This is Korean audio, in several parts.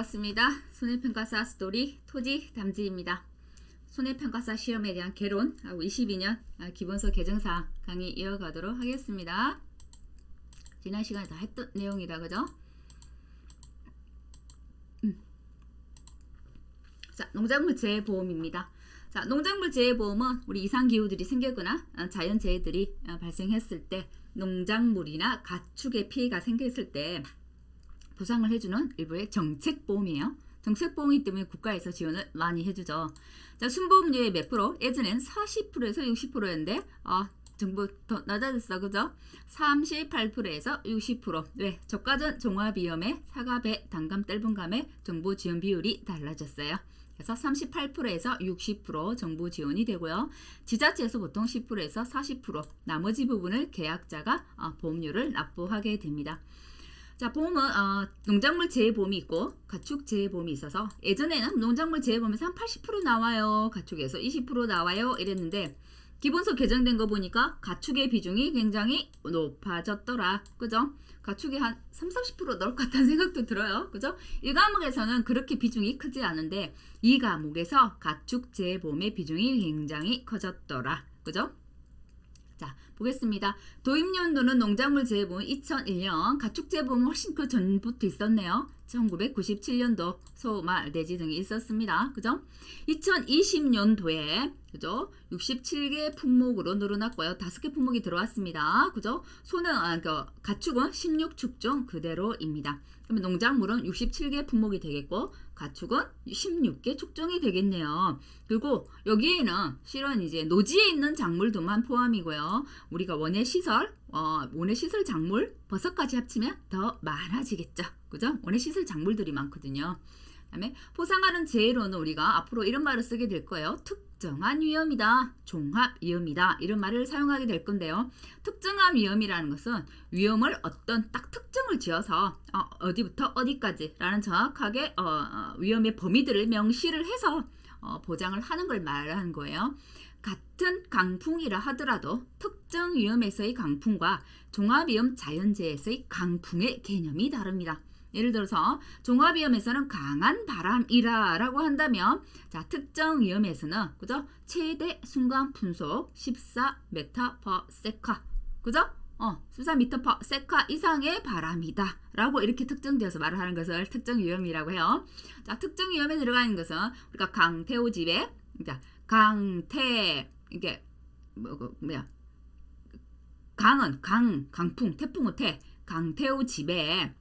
반갑습니다. 손해평가사 스토리 토지 담지입니다. 손해평가사 시험에 대한 개론하고 22년 기본서 개정사항 강의 이어가도록 하겠습니다. 지난 시간에 다 했던 내용이다, 그죠? 자, 농작물 재해보험입니다. 자, 농작물 재해보험은 우리 이상기후들이 생기거나 자연재해들이 발생했을 때 농작물이나 가축의 피해가 생겼을 때 보상을 해주는 일부의 정책보험이에요. 정책보험이기 때문에 국가에서 지원을 많이 해주죠. 자, 순보험료의 몇 프로? 예전엔 40%에서 60%였는데 정부 더 낮아졌어, 그죠? 38%에서 60%. 왜? 저가전 종합위험에 사과배, 단감, 떫은감의 정부 지원 비율이 달라졌어요. 그래서 38%에서 60% 정부 지원이 되고요. 지자체에서 보통 10%에서 40%, 나머지 부분을 계약자가 보험료를 납부하게 됩니다. 자, 보험은 농작물 재해보험이 있고 가축 재해보험이 있어서 예전에는 농작물 재해보험에서 한 80% 나와요. 가축에서 20% 나와요. 이랬는데 기본서 개정된 거 보니까 가축의 비중이 굉장히 높아졌더라. 그죠? 가축이 한 30-40% 넣을 것 같다는 생각도 들어요. 그죠? 1과목에서는 그렇게 비중이 크지 않은데 2과목에서 가축 재해보험의 비중이 굉장히 커졌더라. 그죠? 자, 보겠습니다. 도입연도는 농작물 재해보험 2001년, 가축 재해보험은 훨씬 그 전부터 있었네요. 1997년도 소말 돼지 등이 있었습니다. 그죠? 2020년도에 그죠? 67개 품목으로 늘어났고요. 5개 품목이 들어왔습니다. 그죠? 가축은 16축종 그대로입니다. 그러면 농작물은 67개 품목이 되겠고 가축은 16개 축종이 되겠네요. 그리고 여기에는 실은 이제 노지에 있는 작물들만 포함이고요. 우리가 원예시설 작물, 버섯까지 합치면 더 많아지겠죠. 그죠? 원예시설 작물들이 많거든요. 그다음에 포상하는 재해로는 우리가 앞으로 이런 말을 쓰게 될 거예요. 특정한 위험이다, 종합 위험이다, 이런 말을 사용하게 될 건데요. 특정한 위험이라는 것은 위험을 어떤 딱 특정을 지어서 어디부터 어디까지라는 정확하게 위험의 범위들을 명시를 해서 보장을 하는 걸 말하는 거예요. 같은 강풍이라 하더라도 특정 위험에서의 강풍과 종합위험 자연재해에서의 강풍의 개념이 다릅니다. 예를 들어서 종합위험에서는 강한 바람이라 라고 한다면, 자, 특정 위험에서는 그죠? 최대 순간 풍속 14m/s, 그죠? 14m/s 이상의 바람이다 라고 이렇게 특정되어서 말을 하는 것을 특정 위험이라고 해요. 자, 특정 위험에 들어가는 것은 우리가 강태우집에, 자, 이게 강은 강풍, 태풍의 태, 강태우집에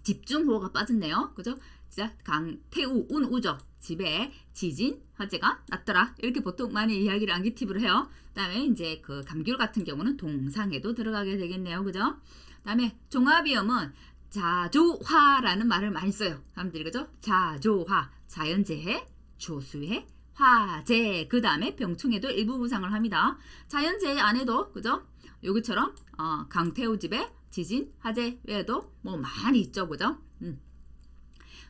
집중호우가 빠졌네요. 그죠? 자, 강태우, 우죠. 집에 지진, 화재가 났더라. 이렇게 보통 많이 이야기를 암기팁으로 해요. 그 다음에 이제 그 감귤 같은 경우는 동상에도 들어가게 되겠네요. 그죠? 그 다음에 종합위험은 자조화라는 말을 많이 써요. 사람들이, 그죠? 자조화, 자연재해, 조수해, 화재, 그 다음에 병충해도 일부 부상을 합니다. 자연재해 안에도, 그죠? 여기처럼 강태우집에 지진, 화재 외에도 뭐 많이 있죠, 그죠?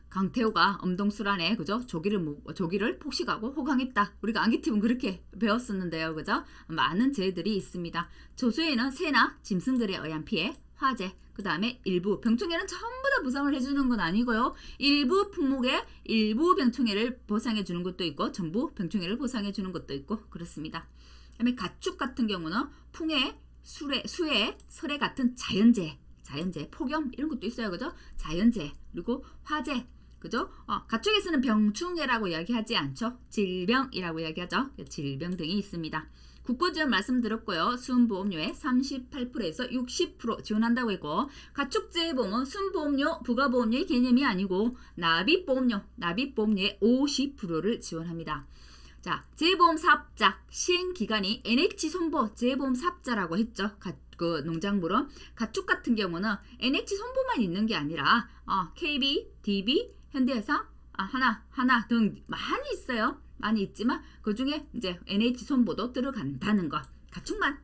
강태우가 엄동술안에, 그죠? 조기를 폭식하고 호강했다. 우리가 암기팁은 그렇게 배웠었는데요, 그죠? 많은 재해들이 있습니다. 조수에는 새나 짐승들에 의한 피해, 화재, 그 다음에 일부 병충해는 전부 다 보상을 해주는 건 아니고요. 일부 품목에 일부 병충해를 보상해 주는 것도 있고, 전부 병충해를 보상해 주는 것도 있고, 그렇습니다. 그 다음에 가축 같은 경우는 풍해, 수해, 설해 같은 자연재해, 폭염 이런 것도 있어요, 그죠? 자연재해, 그리고 화재, 그죠? 가축에서는 병충해라고 이야기하지 않죠. 질병이라고 이야기하죠. 질병 등이 있습니다. 국고지원 말씀드렸고요. 순보험료의 38%에서 60% 지원한다고 했고, 가축재해보험은 순보험료, 부가보험료의 개념이 아니고 납입보험료의 50%를 지원합니다. 자, 재해보험 사업자 시행기간이 NH손보 재해보험 사업자라고 했죠. 그 농작물은. 가축 같은 경우는 NH손보만 있는 게 아니라 KB, DB, 현대해상, 하나 등 많이 있어요. 많이 있지만 그 중에 이제 NH손보도 들어간다는 것.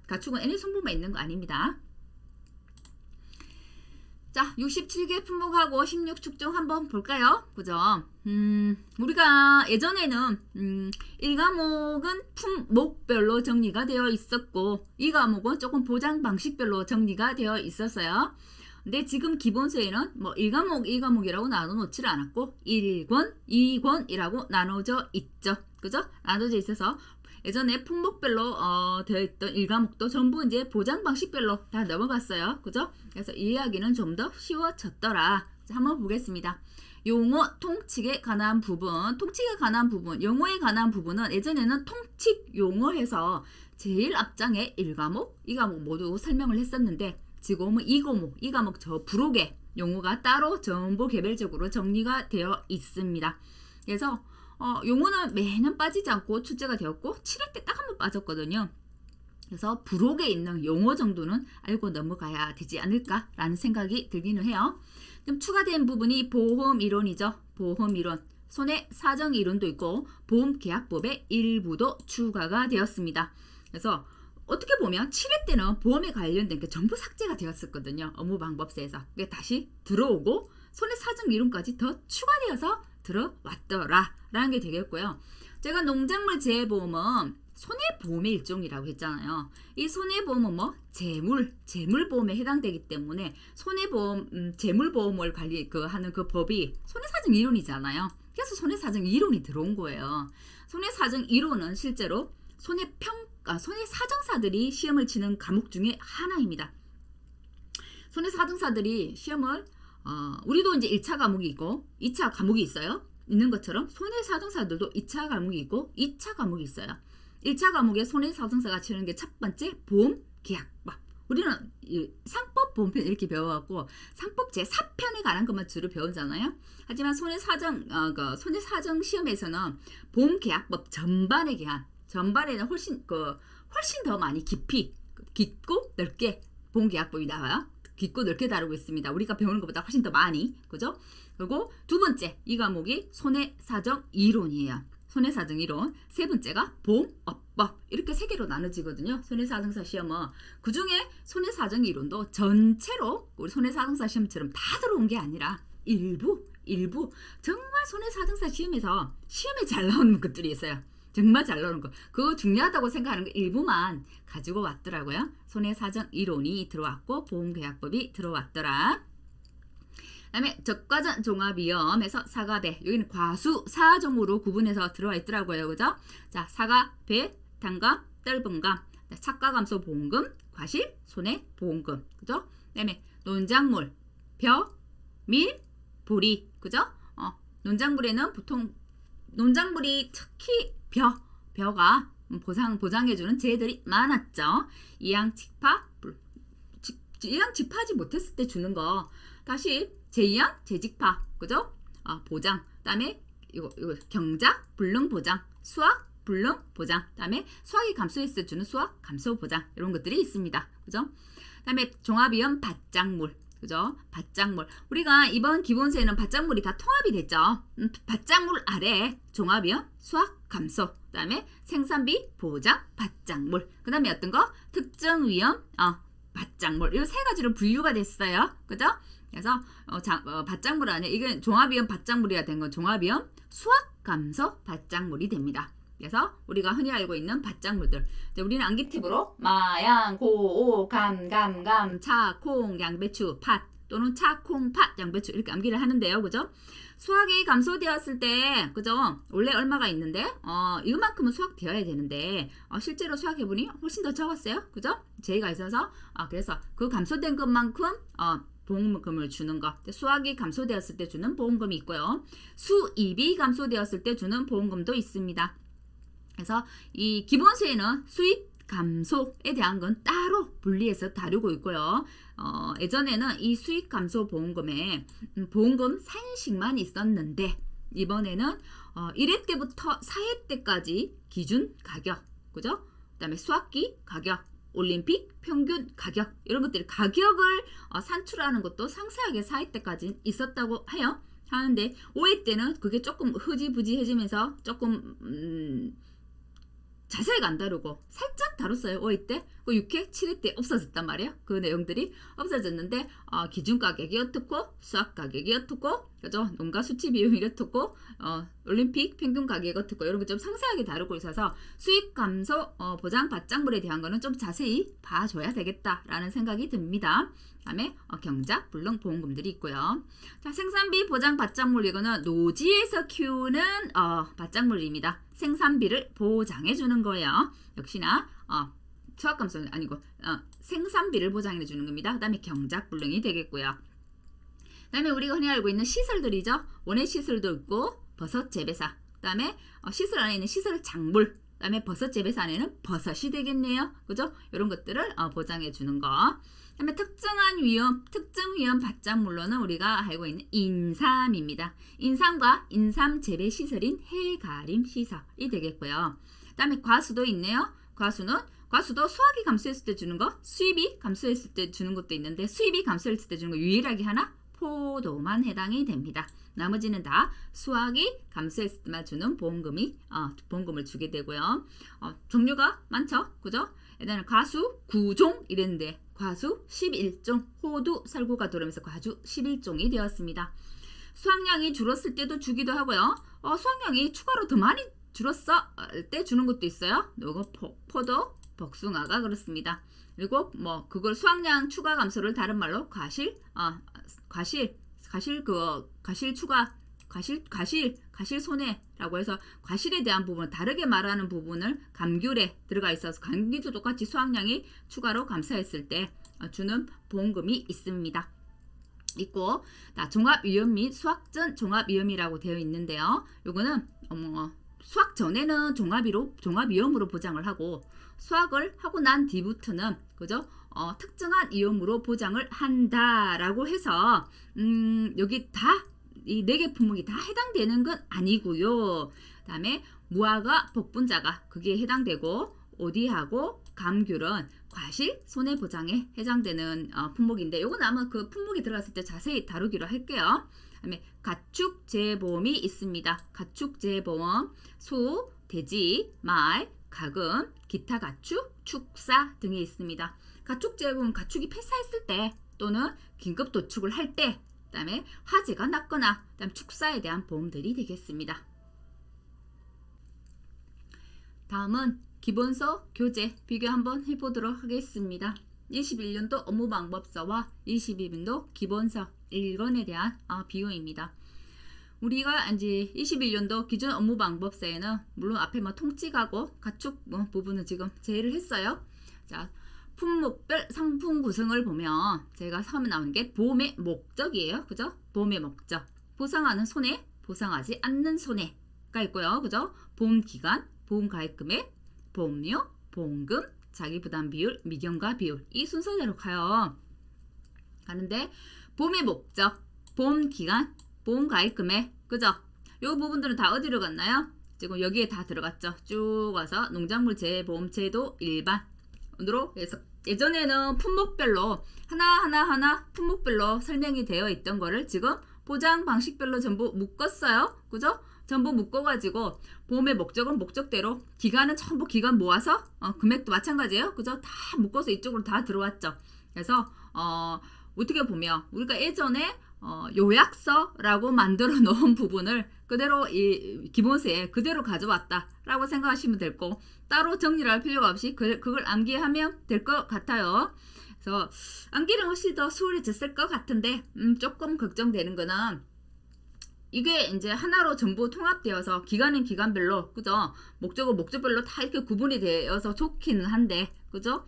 가축은 NH손보만 있는 거 아닙니다. 자, 67개 품목하고 16축종 한번 볼까요? 그죠? 우리가 예전에는 1과목은 품목별로 정리가 되어 있었고 2과목은 조금 보장 방식별로 정리가 되어 있었어요. 근데 지금 기본서에는 뭐 1과목, 2과목이라고 나눠놓지를 않았고 1권, 2권이라고 나눠져 있죠. 그죠? 나눠져 있어서 예전에 품목별로 되어 있던 1과목도 전부 이제 보장 방식별로 다 넘어갔어요. 그죠? 그래서 이 이야기는 좀 더 쉬워졌더라. 자, 한번 보겠습니다. 용어 통칙에 관한 부분, 용어에 관한 부분은 예전에는 통칙 용어에서 제일 앞장에 1과목, 2과목 모두 설명을 했었는데 지금은 2과목 저 부록에 용어가 따로 전부 개별적으로 정리가 되어 있습니다. 그래서 용어는 매년 빠지지 않고 출제가 되었고 7회 때 딱 한 번 빠졌거든요. 그래서 부록에 있는 용어 정도는 알고 넘어가야 되지 않을까라는 생각이 들기는 해요. 그럼 추가된 부분이 보험 이론이죠. 보험 이론. 손해 사정 이론도 있고 보험 계약법의 일부도 추가가 되었습니다. 그래서 어떻게 보면 7회 때는 보험에 관련된 게 전부 삭제가 되었었거든요. 업무방법서에서. 그게 다시 들어오고 손해 사정 이론까지 더 추가되어서 들어왔더라 라는 게 되겠고요. 제가 농작물 재해보험은 손해보험의 일종이라고 했잖아요. 이 손해보험은 뭐 재물보험에 해당되기 때문에 손해보험, 재물보험을 하는 그 법이 손해사정 이론이잖아요. 그래서 손해사정 이론이 들어온 거예요. 손해사정 이론은 실제로 손해사정사들이 시험을 치는 과목 중에 하나입니다. 손해사정사들이 시험을 우리도 이제 1차 과목이 있고 2차 과목이 있는 것처럼 손해사정사들도 2차 과목이 있고 2차 과목이 있어요. 1차 과목에 손해사정사가 치는 게 첫 번째 보험 계약법. 우리는 상법 보험편 이렇게 배워갖고 상법 제4편에 관한 것만 주로 배우잖아요. 하지만 손해사정 시험에서는 보험 계약법 전반에는 훨씬 더 많이 깊고 넓게 보험 계약법이 나와요. 깊고 넓게 다루고 있습니다. 우리가 배우는 것보다 훨씬 더 많이, 그죠? 그리고 두 번째 이 과목이 손해사정 이론이에요. 손해사정 이론. 세 번째가 보험업법. 이렇게 세 개로 나눠지거든요. 손해사정사 시험은. 그 중에 손해사정 이론도 전체로 우리 손해사정사 시험처럼 다 들어온 게 아니라 일부 정말 손해사정사 시험에 잘 나오는 것들이 있어요. 정말 잘 나오는 거. 그거 중요하다고 생각하는 거 일부만 가지고 왔더라고요. 손해사정 이론이 들어왔고 보험계약법이 들어왔더라. 그다음에 적과전 종합위험에서 사과, 배. 여기는 과수, 사종으로 구분해서 들어와 있더라고요. 그죠? 자, 사과, 배, 단감, 떫은감, 착과감소 보험금, 과실, 손해 보험금. 그죠? 그다음에 논작물, 벼, 밀, 보리. 그죠? 논작물에는 보통 논작물이 특히 벼가 보장해주는 재해들이 많았죠. 이양직파하지 못했을 때 주는 거 다시 제2양 재직파, 그죠? 보장. 그다음에 이거 경작 불능 보장, 수학 불능 보장. 그다음에 수학이 감소했을 때 주는 수학 감소 보장. 이런 것들이 있습니다. 그죠? 그다음에 종합위험 밭작물. 그죠? 밭작물. 우리가 이번 기본서에는 밭작물이 다 통합이 됐죠. 밭작물 아래 종합위험 수학 감소. 그다음에 생산비 보장 밭작물. 그다음에 어떤 거? 특정위험 밭작물. 이 세 가지로 분류가 됐어요. 그죠? 그래서 밭작물 안에 이게 종합위험 밭작물이라 된 건 종합위험 수학 감소 밭작물이 됩니다. 그래서 우리가 흔히 알고 있는 밭작물들. 우리는 암기팁으로 마양, 고오, 감, 차, 콩, 양배추, 팥 또는 차, 콩, 팥, 양배추 이렇게 암기를 하는데요. 그죠? 수학이 감소되었을 때, 그죠? 원래 얼마가 있는데, 이만큼은 수학되어야 되는데, 실제로 수학해보니 훨씬 더 적었어요. 그죠? 제의가 있어서, 그래서 그 감소된 것만큼, 보험금을 주는 거. 수학이 감소되었을 때 주는 보험금이 있고요. 수입이 감소되었을 때 주는 보험금도 있습니다. 그래서 이 기본서에는 수입 감소에 대한 건 따로 분리해서 다루고 있고요. 예전에는 이 수익 감소 보험금에 보험금 산식만 있었는데 이번에는 1회 때부터 4회 때까지 기준 가격, 그죠? 그다음에 수학기 가격, 올림픽 평균 가격 이런 것들이 가격을 산출하는 것도 상세하게 4회 때까지 있었다고 해요. 하는데 5회 때는 그게 조금 흐지부지해지면서 조금 자세히가 안 다루고 살짝 다뤘어요. 5회 때. 그 6회, 7회 때 없어졌단 말이에요. 그 내용들이 없어졌는데 기준 가격이 어떻고 수학 가격이 어떻고 그죠? 농가 수치 비용이 어떻고 올림픽 평균 가격과 특허 이런 거 좀 상세하게 다루고 있어서 수익 감소 보장 받장물에 대한 거는 좀 자세히 봐줘야 되겠다라는 생각이 듭니다. 다음에 경작, 불능, 보험금들이 있고요. 자, 생산비 보장 받장물 이거는 노지에서 키우는 받장물입니다. 생산비를 보장해 주는 거예요. 역시나 수확 감소는 아니고 생산비를 보장해 주는 겁니다. 그 다음에 경작, 불능이 되겠고요. 그 다음에 우리가 흔히 알고 있는 시설들이죠. 원예 시설도 있고 버섯 재배사, 그 다음에 시설 안에 있는 시설 작물, 그 다음에 버섯 재배사 안에는 버섯이 되겠네요. 그죠? 이런 것들을 보장해 주는 거. 그 다음에 특정 위험 받장물로는 우리가 알고 있는 인삼입니다. 인삼과 인삼 재배 시설인 해가림 시설이 되겠고요. 그 다음에 과수도 있네요. 과수도 수확이 감소했을 때 주는 거, 수입이 감소했을 때 주는 것도 있는데 수입이 감소했을 때 주는 거 유일하게 하나 포도만 해당이 됩니다. 나머지는 다 수확이 감소했을 때만 주는 보험금을 주게 되고요. 종류가 많죠, 그죠? 예전에는 과수 9종 이랬는데 과수 11종, 호두 살구가 들어오면서 과수 11종이 되었습니다. 수확량이 줄었을 때도 주기도 하고요. 수확량이 추가로 더 많이 줄었을 때 주는 것도 있어요. 이거 포도, 복숭아가 그렇습니다. 그리고 그걸 수확량 추가 감소를 다른 말로 과실 손해라고 해서 과실에 대한 부분을 다르게 말하는 부분을 감귤에 들어가 있어서 감귤도 똑같이 수확량이 추가로 감소했을 때 주는 보험금이 있습니다. 있고 종합위험 및 수확 전 종합위험이라고 되어 있는데요. 요거는 수확 전에는 종합위험으로 보장을 하고 수확을 하고 난 뒤부터는 그죠? 특정한 위험으로 보장을 한다라고 해서 여기 다 이 4개 품목이 다 해당되는 건 아니고요. 그다음에 무화과, 복분자가 그게 해당되고 오디하고 감귤은 과실 손해보장에 해당되는 품목인데 요건 아마 그 품목이 들어갔을 때 자세히 다루기로 할게요. 그다음에 가축재보험이 있습니다. 가축재보험, 소, 돼지, 말, 가금, 기타 가축, 축사 등이 있습니다. 가축재보험 가축이 폐사했을 때 또는 긴급 도축을 할 때, 그다음에 화재가 났거나 그다음 축사에 대한 보험들이 되겠습니다. 다음은 기본서 교재 비교 한번 해보도록 하겠습니다. 21년도 업무방법서와 22년도 기본서 1권에 대한 비교입니다. 우리가 이제 21년도 기존 업무방법서에는 물론 앞에 통찍하고 가축 부분은 지금 제외를 했어요. 자, 품목별 상품 구성을 보면 제가 처음에 나온 게 보험의 목적이에요. 그죠? 보험의 목적. 보상하는 손해, 보상하지 않는 손해가 있고요. 그죠? 보험 기간, 보험 가입 금액, 보험료, 보험금, 자기부담 비율, 미경과 비율 이 순서대로 가는데 보험의 목적, 보험 기간, 보험 가입 금액, 그죠? 요 부분들은 다 어디로 갔나요? 지금 여기에 다 들어갔죠. 쭉 와서 농작물 재보험 제도 일반으로 해서 예전에는 품목별로 하나 품목별로 설명이 되어 있던 거를 지금 보장 방식별로 전부 묶었어요. 그죠? 전부 묶어가지고 보험의 목적은 목적대로, 기간은 전부 기간 모아서 금액도 마찬가지예요. 그죠? 다 묶어서 이쪽으로 다 들어왔죠. 그래서 어떻게 보면 우리가 예전에 요약서라고 만들어 놓은 부분을 그대로 이 기본서에 그대로 가져왔다라고 생각하시면 될 거, 따로 정리를 할 필요가 없이 그걸 암기하면 될 것 같아요. 그래서 암기는 훨씬 더 수월해졌을 것 같은데 조금 걱정되는 거는 이게 이제 하나로 전부 통합되어서 기간은 기간별로, 그죠? 목적은 목적별로 다 이렇게 구분이 되어서 좋기는 한데, 그죠?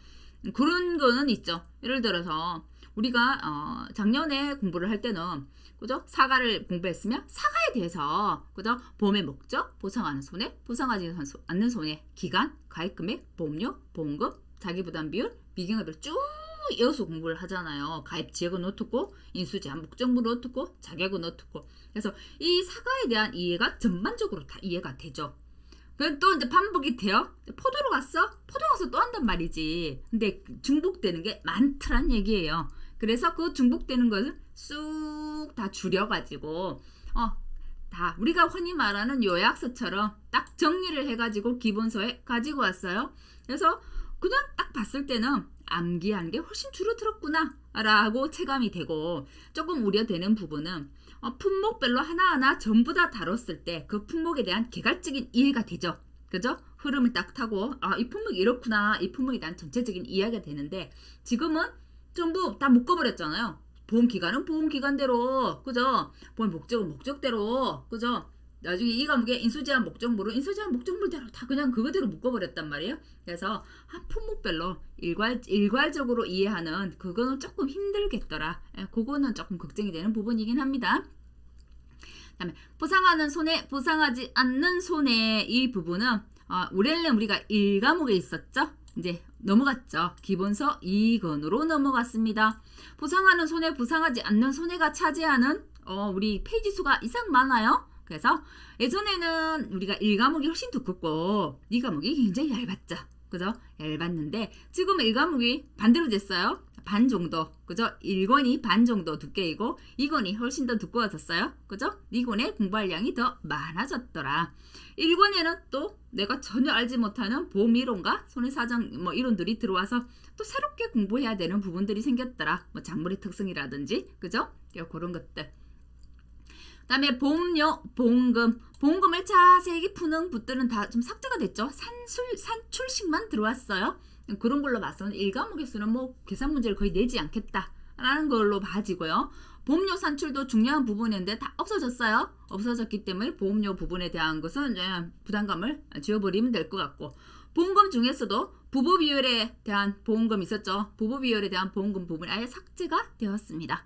그런 거는 있죠. 예를 들어서 우리가 작년에 공부를 할 때는, 그죠? 사과를 공부했으면 사과에 대해서, 그죠? 보험의 목적, 보상하는 손해, 보상하지 않는 손해, 기간, 가입금액, 보험료, 보험금, 자기부담 비율, 미경합을 쭉 이어서 공부를 하잖아요. 가입 지역은 어떻고, 인수 제한 목적물은 어떻고, 자격은 어떻고. 그래서 이 사과에 대한 이해가 전반적으로 다 이해가 되죠. 또 이제 반복이 돼요. 포도로 갔어? 포도 가서 또 한단 말이지. 근데 중복되는 게 많더란 얘기예요. 그래서 그 중복되는 것을 쑥 다 줄여가지고 다 우리가 흔히 말하는 요약서처럼 딱 정리를 해가지고 기본서에 가지고 왔어요. 그래서 그냥 딱 봤을 때는 암기하는 게 훨씬 줄어들었구나 라고 체감이 되고, 조금 우려되는 부분은 품목별로 하나하나 전부 다 다뤘을 때 그 품목에 대한 개괄적인 이해가 되죠. 그죠? 흐름을 딱 타고 이 품목이 이렇구나. 이 품목에 대한 전체적인 이해가 되는데 지금은 전부 다 묶어버렸잖아요. 보험기간은 보험기간대로, 그죠? 보험 목적은 목적대로, 그죠? 나중에 이 과목의 인수제한 목적물은 인수제한 목적물대로 다 그냥 그거대로 묶어버렸단 말이에요. 그래서 한 품목별로 일괄적으로 이해하는 그거는 조금 힘들겠더라. 그거는 조금 걱정이 되는 부분이긴 합니다. 그다음에 보상하는 손해, 보상하지 않는 손해 이 부분은 원래는 우리가 1과목에 있었죠. 이제 넘어갔죠. 기본서 2권으로 넘어갔습니다. 보상하는 손해, 보상하지 않는 손해가 차지하는 우리 페이지 수가 이상 많아요. 그래서 예전에는 우리가 1과목이 훨씬 두껍고 2과목이 굉장히 얇았죠. 그죠? 얇았는데 지금 1과목이 반대로 됐어요. 반 정도. 그죠? 1권이 반 정도 두께이고 2권이 훨씬 더 두꺼워졌어요. 그죠? 2권에 공부할 양이 더 많아졌더라. 1권에는 또 내가 전혀 알지 못하는 보험 이론과 손해사정 이론들이 들어와서 또 새롭게 공부해야 되는 부분들이 생겼더라. 작물의 특성이라든지, 그죠? 그런 것들. 그다음에 보험료, 보험금을 자세히 푸는 부들은 다 좀 삭제가 됐죠. 산출식만 들어왔어요. 그런 걸로 봐서는 1과목에서는 계산 문제를 거의 내지 않겠다라는 걸로 봐지고요. 보험료 산출도 중요한 부분인데 다 없어졌어요. 없어졌기 때문에 보험료 부분에 대한 것은 부담감을 지워버리면 될 것 같고, 보험금 중에서도 부부 비율에 대한 보험금 있었죠. 부부 비율에 대한 보험금 부분이 아예 삭제가 되었습니다.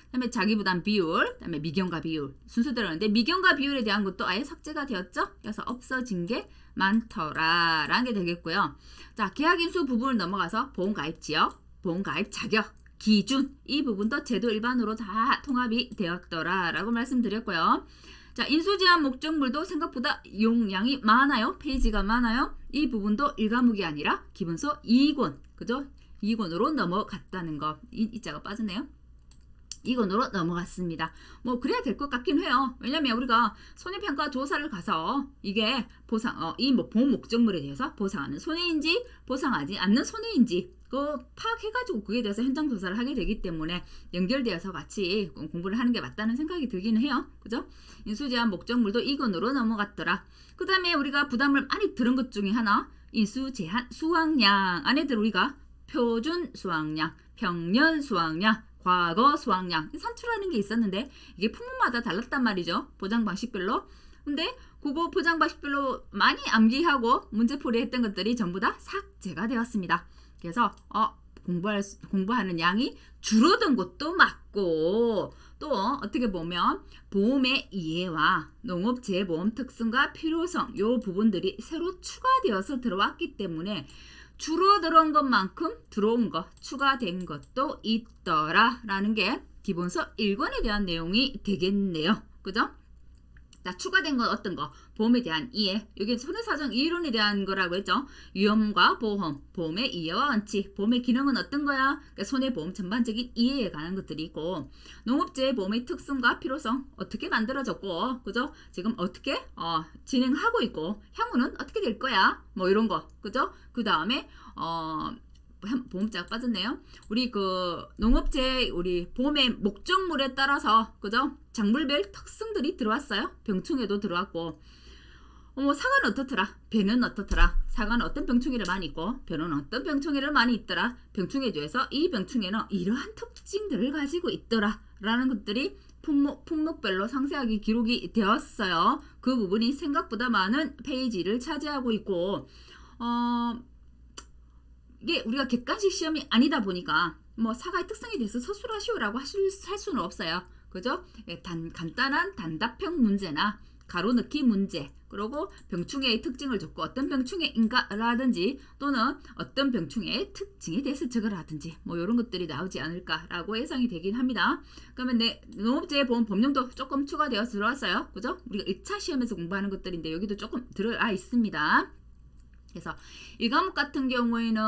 그다음에 자기부담 비율, 그다음에 미경과 비율 순서대로인데 미경과 비율에 대한 것도 아예 삭제가 되었죠. 그래서 없어진 게 많더라라는 게 되겠고요. 자, 계약인수 부분을 넘어가서 보험가입 지역, 보험가입 자격, 기준 이 부분도 제도 일반으로 다 통합이 되었더라라고 말씀드렸고요. 자, 인수제한 목적물도 생각보다 용량이 많아요. 페이지가 많아요. 이 부분도 1과목이 아니라 기본서 2권, 그죠? 2권으로 넘어갔다는 거. 이 자가 빠졌네요. 2권으로 넘어갔습니다. 그래야 될 것 같긴 해요. 왜냐면 우리가 손해평가 조사를 가서 이게 보험 목적물에 대해서 보상하는 손해인지 보상하지 않는 손해인지 파악해가지고 그에 대해서 현장 조사를 하게 되기 때문에 연결되어서 같이 공부를 하는 게 맞다는 생각이 들기는 해요. 그죠? 인수제한 목적물도 2권으로 넘어갔더라. 그 다음에 우리가 부담을 많이 들은 것 중에 하나, 인수제한 수확량 안에들 우리가 표준 수확량, 평년 수확량, 과거 수확량 산출하는 게 있었는데 이게 품목마다 달랐단 말이죠. 보장 방식별로. 근데 그거 보장 방식별로 많이 암기하고 문제풀이 했던 것들이 전부 다 삭제가 되었습니다. 그래서 공부하는 양이 줄어든 것도 맞고, 또 어떻게 보면 보험의 이해와 농업재보험 특성과 필요성 이 부분들이 새로 추가되어서 들어왔기 때문에 줄어들은 것만큼 들어온 것, 추가된 것도 있더라라는 게 기본서 1권에 대한 내용이 되겠네요. 그죠? 자, 추가된 건 어떤 거? 보험에 대한 이해. 여기 손해사정 이론에 대한 거라고 했죠. 위험과 보험, 보험의 이해와 원칙, 보험의 기능은 어떤 거야? 그러니까 손해보험 전반적인 이해에 관한 것들이 있고, 농업재보험의 특성과 필요성 어떻게 만들어졌고, 그죠? 지금 어떻게 진행하고 있고, 향후는 어떻게 될 거야? 이런 거, 그죠? 그 다음에 보험자가 빠졌네요. 우리 농업재 우리 보험의 목적물에 따라서, 그죠? 작물별 특성들이 들어왔어요. 병충해도 들어왔고, 사과는 어떻더라? 배는 어떻더라? 사과는 어떤 병충해를 많이 있고, 배는 어떤 병충해를 많이 있더라? 병충해 중에서 이 병충해는 이러한 특징들을 가지고 있더라 라는 것들이 품목별로 상세하게 기록이 되었어요. 그 부분이 생각보다 많은 페이지를 차지하고 있고, 이게 우리가 객관식 시험이 아니다 보니까 사과의 특성에 대해서 서술하시오라고 할 수는 없어요. 그죠? 간단한 단답형 문제나 가로넣기 문제, 그리고 병충해의 특징을 줬고 어떤 병충해인가 라든지 또는 어떤 병충해의 특징에 대해서 적으라든지 이런 것들이 나오지 않을까라고 예상이 되긴 합니다. 그러면 농업재보험 법령도 조금 추가되어서 들어왔어요. 그죠? 우리가 1차 시험에서 공부하는 것들인데 여기도 조금 들어와 있습니다. 그래서 1과목 같은 경우에는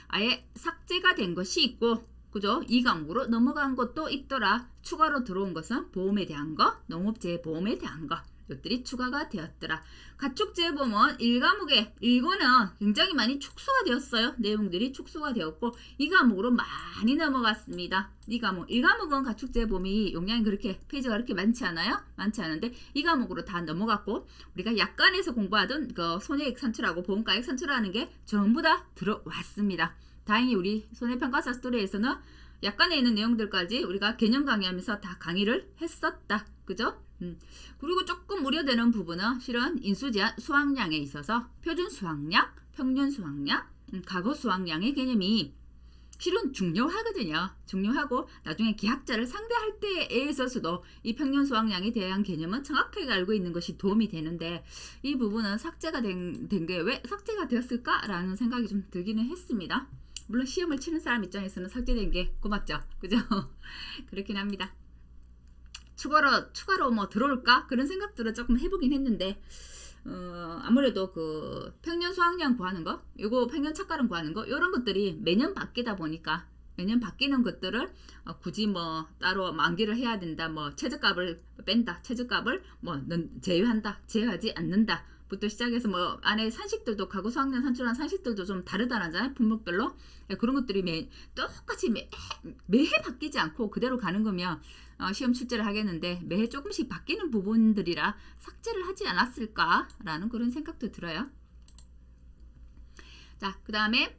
아예 삭제가 된 것이 있고, 그죠? 2과목으로 넘어간 것도 있더라. 추가로 들어온 것은 보험에 대한 거, 농업재보험에 대한 거, 것들이 추가가 되었더라. 가축재보험은 1과목에 1과는 굉장히 많이 축소가 되었어요. 내용들이 축소가 되었고 2과목으로 많이 넘어갔습니다. 2과목, 1과목은 가축재보험이 용량이 그렇게 페이지가 그렇게 많지 않아요? 많지 않은데 2과목으로 다 넘어갔고 우리가 약관에서 공부하던 그 손해액 산출하고 보험가액 산출하는 게 전부 다 들어왔습니다. 다행히 우리 손해평가사 스토리에서는 약관에 있는 내용들까지 우리가 개념 강의하면서 다 강의를 했었다. 그죠? 그리고 조금 우려되는 부분은 실은 인수제한 수확량에 있어서 표준 수확량, 평균 수확량, 과거 수확량의 개념이 실은 중요하거든요. 중요하고 나중에 계약자를 상대할 때에 있어서도 이 평균 수확량에 대한 개념은 정확하게 알고 있는 것이 도움이 되는데 이 부분은 삭제가 된 게 왜 삭제가 되었을까라는 생각이 좀 들기는 했습니다. 물론 시험을 치는 사람 입장에서는 삭제된 게 고맙죠. 그죠? 그렇긴 합니다. 추가로 뭐 들어올까? 그런 생각들을 조금 해보긴 했는데 아무래도 그 평년 수확량 구하는 거, 요거 평년 착가름 구하는 거, 요런 것들이 매년 바뀌다 보니까 매년 바뀌는 것들을 굳이 뭐 따로 만기를 해야 된다, 뭐 최저값을 뺀다, 최저값을 뭐 제외한다, 제외하지 않는다 부터 시작해서 뭐 안에 산식들도 과거 수확량 산출한 산식들도 좀 다르다잖아요. 품목별로. 그런 것들이 똑같이 매해 바뀌지 않고 그대로 가는 거면 시험 출제를 하겠는데 매해 조금씩 바뀌는 부분들이라 삭제를 하지 않았을까라는 그런 생각도 들어요. 자, 그 다음에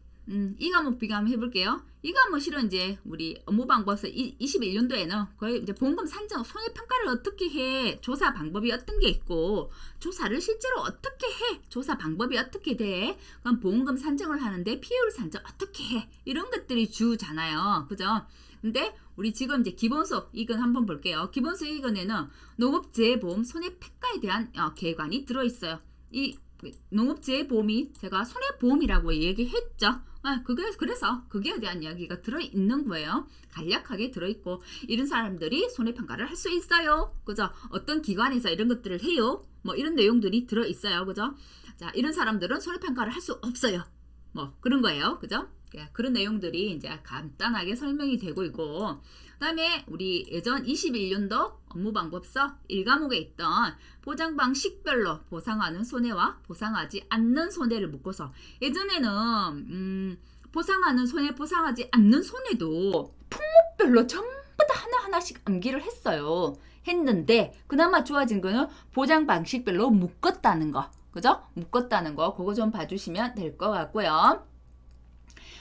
이 과목 비교 한번 해볼게요. 이 과목 실은 이제 우리 업무방법에서 21년도에는 거의 이제 보험금 산정, 손해평가를 어떻게 해, 조사 방법이 어떤 게 있고, 조사를 실제로 어떻게 해, 조사 방법이 어떻게 돼, 그럼 보험금 산정을 하는데 피해율 산정 어떻게 해, 이런 것들이 주잖아요. 그죠? 근데 우리 지금 이제 기본소 이건 한번 볼게요. 기본소 이건에는 농업재해보험 손해평가에 대한 계관이 들어있어요. 이 농업재해보험이 제가 손해보험이라고 얘기했죠. 그래서 그게 대한 이야기가 들어있는 거예요. 간략하게 들어있고 이런 사람들이 손해평가를 할 수 있어요. 그죠? 어떤 기관에서 이런 것들을 해요. 뭐 이런 내용들이 들어있어요. 그죠? 자, 이런 사람들은 손해평가를 할 수 없어요. 뭐 그런 거예요. 그죠? 그런 내용들이 이제 간단하게 설명이 되고 있고 그 다음에 우리 예전 21년도 업무방법서 1과목에 있던 보장방식별로 보상하는 손해와 보상하지 않는 손해를 묶어서 예전에는 보상하는 손해, 보상하지 않는 손해도 품목별로 전부 다 하나하나씩 암기를 했는데 그나마 좋아진 거는 보장방식별로 묶었다는 거. 그죠? 묶었다는 거 그거 좀 봐주시면 될 것 같고요.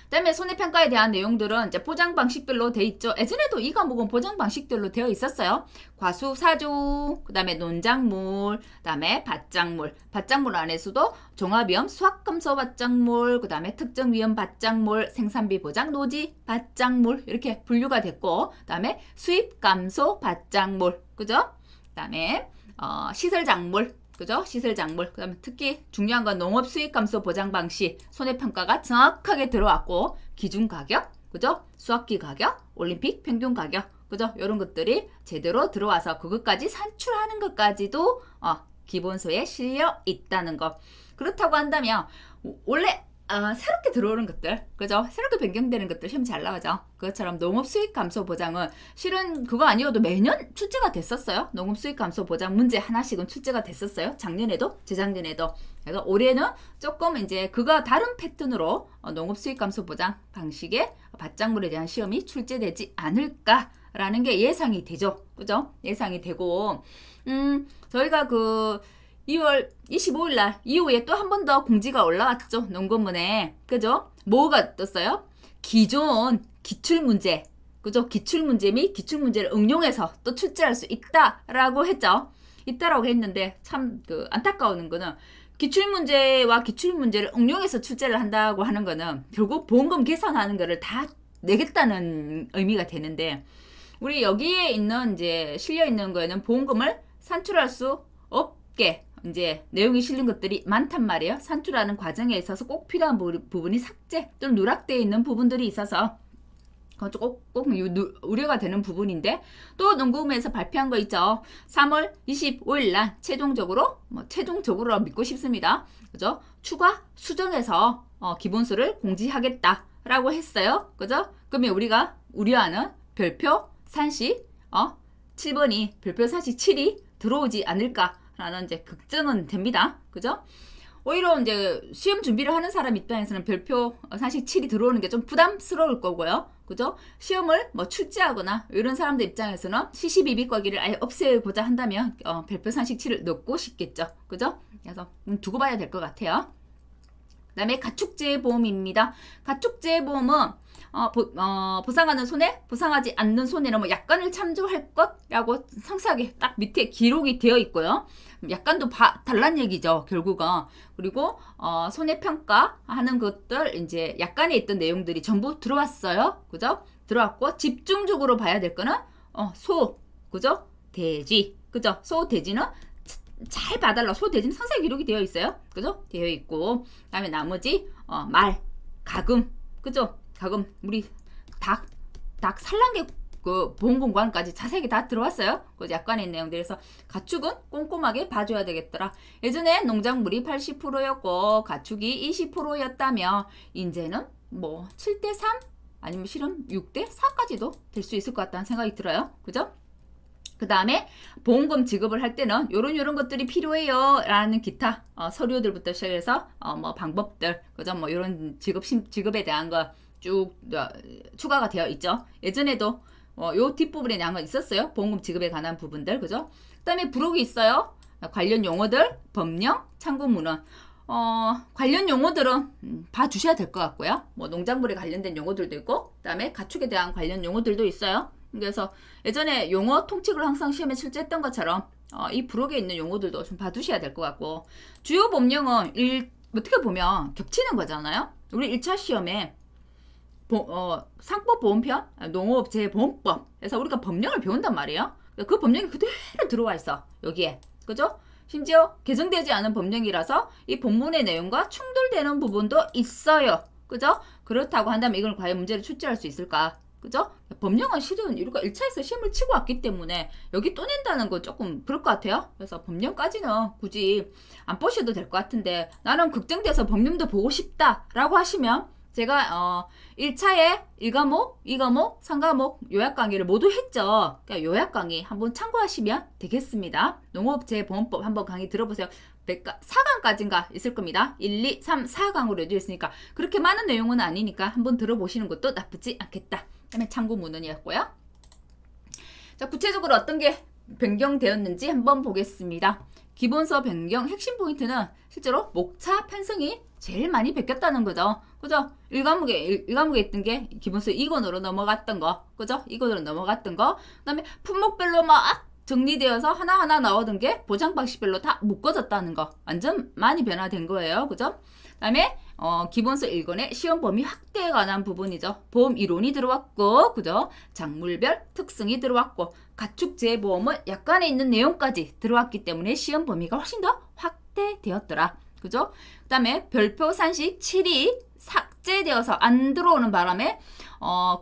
그다음에 손해평가에 대한 내용들은 이제 보장 방식별로 돼 있죠. 예전에도 이 과목은 보장 방식별로 되어 있었어요. 과수, 사주, 그다음에 논작물, 그다음에 밭작물. 밭작물 안에서도 종합위험, 수확감소 밭작물, 그다음에 특정위험 밭작물, 생산비 보장 노지 밭작물 이렇게 분류가 됐고, 그다음에 수입감소 밭작물, 그죠? 그다음에 시설작물. 그죠? 시설작물. 그 다음에 특히 중요한 건 농업 수익 감소 보장 방식, 손해평가가 정확하게 들어왔고, 기준 가격, 그죠? 수확기 가격, 올림픽 평균 가격, 그죠? 이런 것들이 제대로 들어와서 그것까지 산출하는 것까지도 기본소에 실려 있다는 거. 그렇다고 한다면, 원래 새롭게 들어오는 것들, 그죠? 새롭게 변경되는 것들 시험 잘 나오죠? 그것처럼 농업 수익 감소 보장은 실은 그거 아니어도 매년 출제가 됐었어요. 농업 수익 감소 보장 문제 하나씩은 출제가 됐었어요. 작년에도, 재작년에도. 그래서 올해는 조금 이제 그가 다른 패턴으로 농업 수익 감소 보장 방식의 밭작물에 대한 시험이 출제되지 않을까라는 게 예상이 되죠. 그죠? 예상이 되고, 저희가 2월 25일 날 이후에 또 한 번 더 공지가 올라왔죠. 논문에. 그죠? 뭐가 떴어요? 기존 기출문제. 그죠? 기출문제 및 기출문제를 응용해서 또 출제할 수 있다라고 했죠. 있다라고 했는데 참 안타까운 거는 기출문제와 기출문제를 응용해서 출제를 한다고 하는 거는 결국 보험금 계산하는 거를 다 내겠다는 의미가 되는데 우리 여기에 있는 이제 실려 있는 거에는 보험금을 산출할 수 없게 이제 내용이 실린 것들이 많단 말이에요. 산출하는 과정에 있어서 꼭 필요한 부분이 삭제 또는 누락되어 있는 부분들이 있어서 꼭 우려가 되는 부분인데 또 농구부에서 발표한 거 있죠. 3월 25일 날 최종적으로 믿고 싶습니다. 그죠? 추가 수정해서 기본수를 공지하겠다라고 했어요. 그죠? 그러면 우리가 우려하는 별표 산식 7번이 별표 산식 7이 들어오지 않을까 라는 이제 걱정은 됩니다. 그죠? 오히려 이제 시험 준비를 하는 사람 입장에서는 별표 상식 7이 들어오는 게 좀 부담스러울 거고요. 그죠? 시험을 뭐 출제하거나 이런 사람들 입장에서는 시시비비거기를 아예 없애고자 한다면 별표 상식 7을 넣고 싶겠죠. 그죠? 그래서 두고 봐야 될 것 같아요. 그 다음에 가축재보험입니다. 가축재보험은 보상하는 손해, 보상하지 않는 손해는 뭐 약관을 참조할 것이라고 상세하게 딱 밑에 기록이 되어 있고요. 약관도 달란 얘기죠, 결국은. 그리고 손해평가하는 것들 이제 약관에 있던 내용들이 전부 들어왔어요. 그죠? 들어왔고 집중적으로 봐야 될 거는 소, 그죠? 돼지, 그죠? 소, 돼지는 잘 봐달라. 소, 돼지는 상세히 기록이 되어 있어요. 그죠? 되어 있고 그다음에 나머지 말, 가금, 그죠? 가금, 우리 닭 산란계 그 보험공고안까지 자세하게 다 들어왔어요. 그 약관에 있는 내용들에서 가축은 꼼꼼하게 봐줘야 되겠더라. 예전에 농작물이 80%였고 가축이 20%였다며 이제는 뭐 7대3 아니면 실은 6대4까지도 될 수 있을 것 같다는 생각이 들어요. 그죠? 그 다음에 보험금 지급을 할 때는 요런 것들이 필요해요 라는 기타 서류들부터 시작해서 뭐 방법들, 그죠? 뭐 요런 지급에 대한 거 쭉 추가가 되어 있죠. 예전에도 요 뒷부분에 대한 거 있었어요. 보험금 지급에 관한 부분들, 그죠? 그 다음에 부록이 있어요. 관련 용어들, 법령, 참고문헌. 관련 용어들은 봐주셔야 될 것 같고요. 뭐 농작물에 관련된 용어들도 있고, 그 다음에 가축에 대한 관련 용어들도 있어요. 그래서 예전에 용어 통칙을 항상 시험에 출제했던 것처럼 이 부록에 있는 용어들도 좀 봐두셔야 될 것 같고, 주요 법령은 어떻게 보면 겹치는 거잖아요. 우리 1차 시험에 상법보험편, 농업재보험법, 그래서 우리가 법령을 배운단 말이에요. 그 법령이 그대로 들어와 있어, 여기에. 그죠? 심지어 개정되지 않은 법령이라서 이 본문의 내용과 충돌되는 부분도 있어요. 그죠? 그렇다고 한다면 이걸 과연 문제를 출제할 수 있을까? 그죠? 법령은 실은 우리가 1차에서 시험을 치고 왔기 때문에 여기 또 낸다는 건 조금 그럴 것 같아요. 그래서 법령까지는 굳이 안 보셔도 될 것 같은데, 나는 걱정돼서 법령도 보고 싶다라고 하시면 제가 1차에 1과목, 2과목, 3과목 요약 강의를 모두 했죠. 그러니까 요약 강의 한번 참고하시면 되겠습니다. 농업재보험법 한번 강의 들어보세요. 4강까지인가 있을 겁니다. 1, 2, 3, 4강으로 되어 있으니까 그렇게 많은 내용은 아니니까 한번 들어보시는 것도 나쁘지 않겠다. 그다음에 참고문헌이었고요. 자, 구체적으로 어떤 게 변경되었는지 한번 보겠습니다. 기본서 변경 핵심 포인트는 실제로 목차 편성이 제일 많이 바뀌었다는 거죠. 그죠? 1과목에 있던 게 기본서 2권으로 넘어갔던 거. 그죠? 2권으로 넘어갔던 거. 그 다음에 품목별로 막 정리되어서 하나하나 나오던 게 보장 방식별로 다 묶어졌다는 거. 완전 많이 변화된 거예요. 그죠? 그 다음에 기본서 1권의 시험 범위 확대에 관한 부분이죠. 보험 이론이 들어왔고, 그죠? 작물별 특성이 들어왔고, 가축재보험은 약관에 있는 내용까지 들어왔기 때문에 시험 범위가 훨씬 더 확대되었더라. 그죠? 그 다음에 별표 산식 7이 삭제되어서 안 들어오는 바람에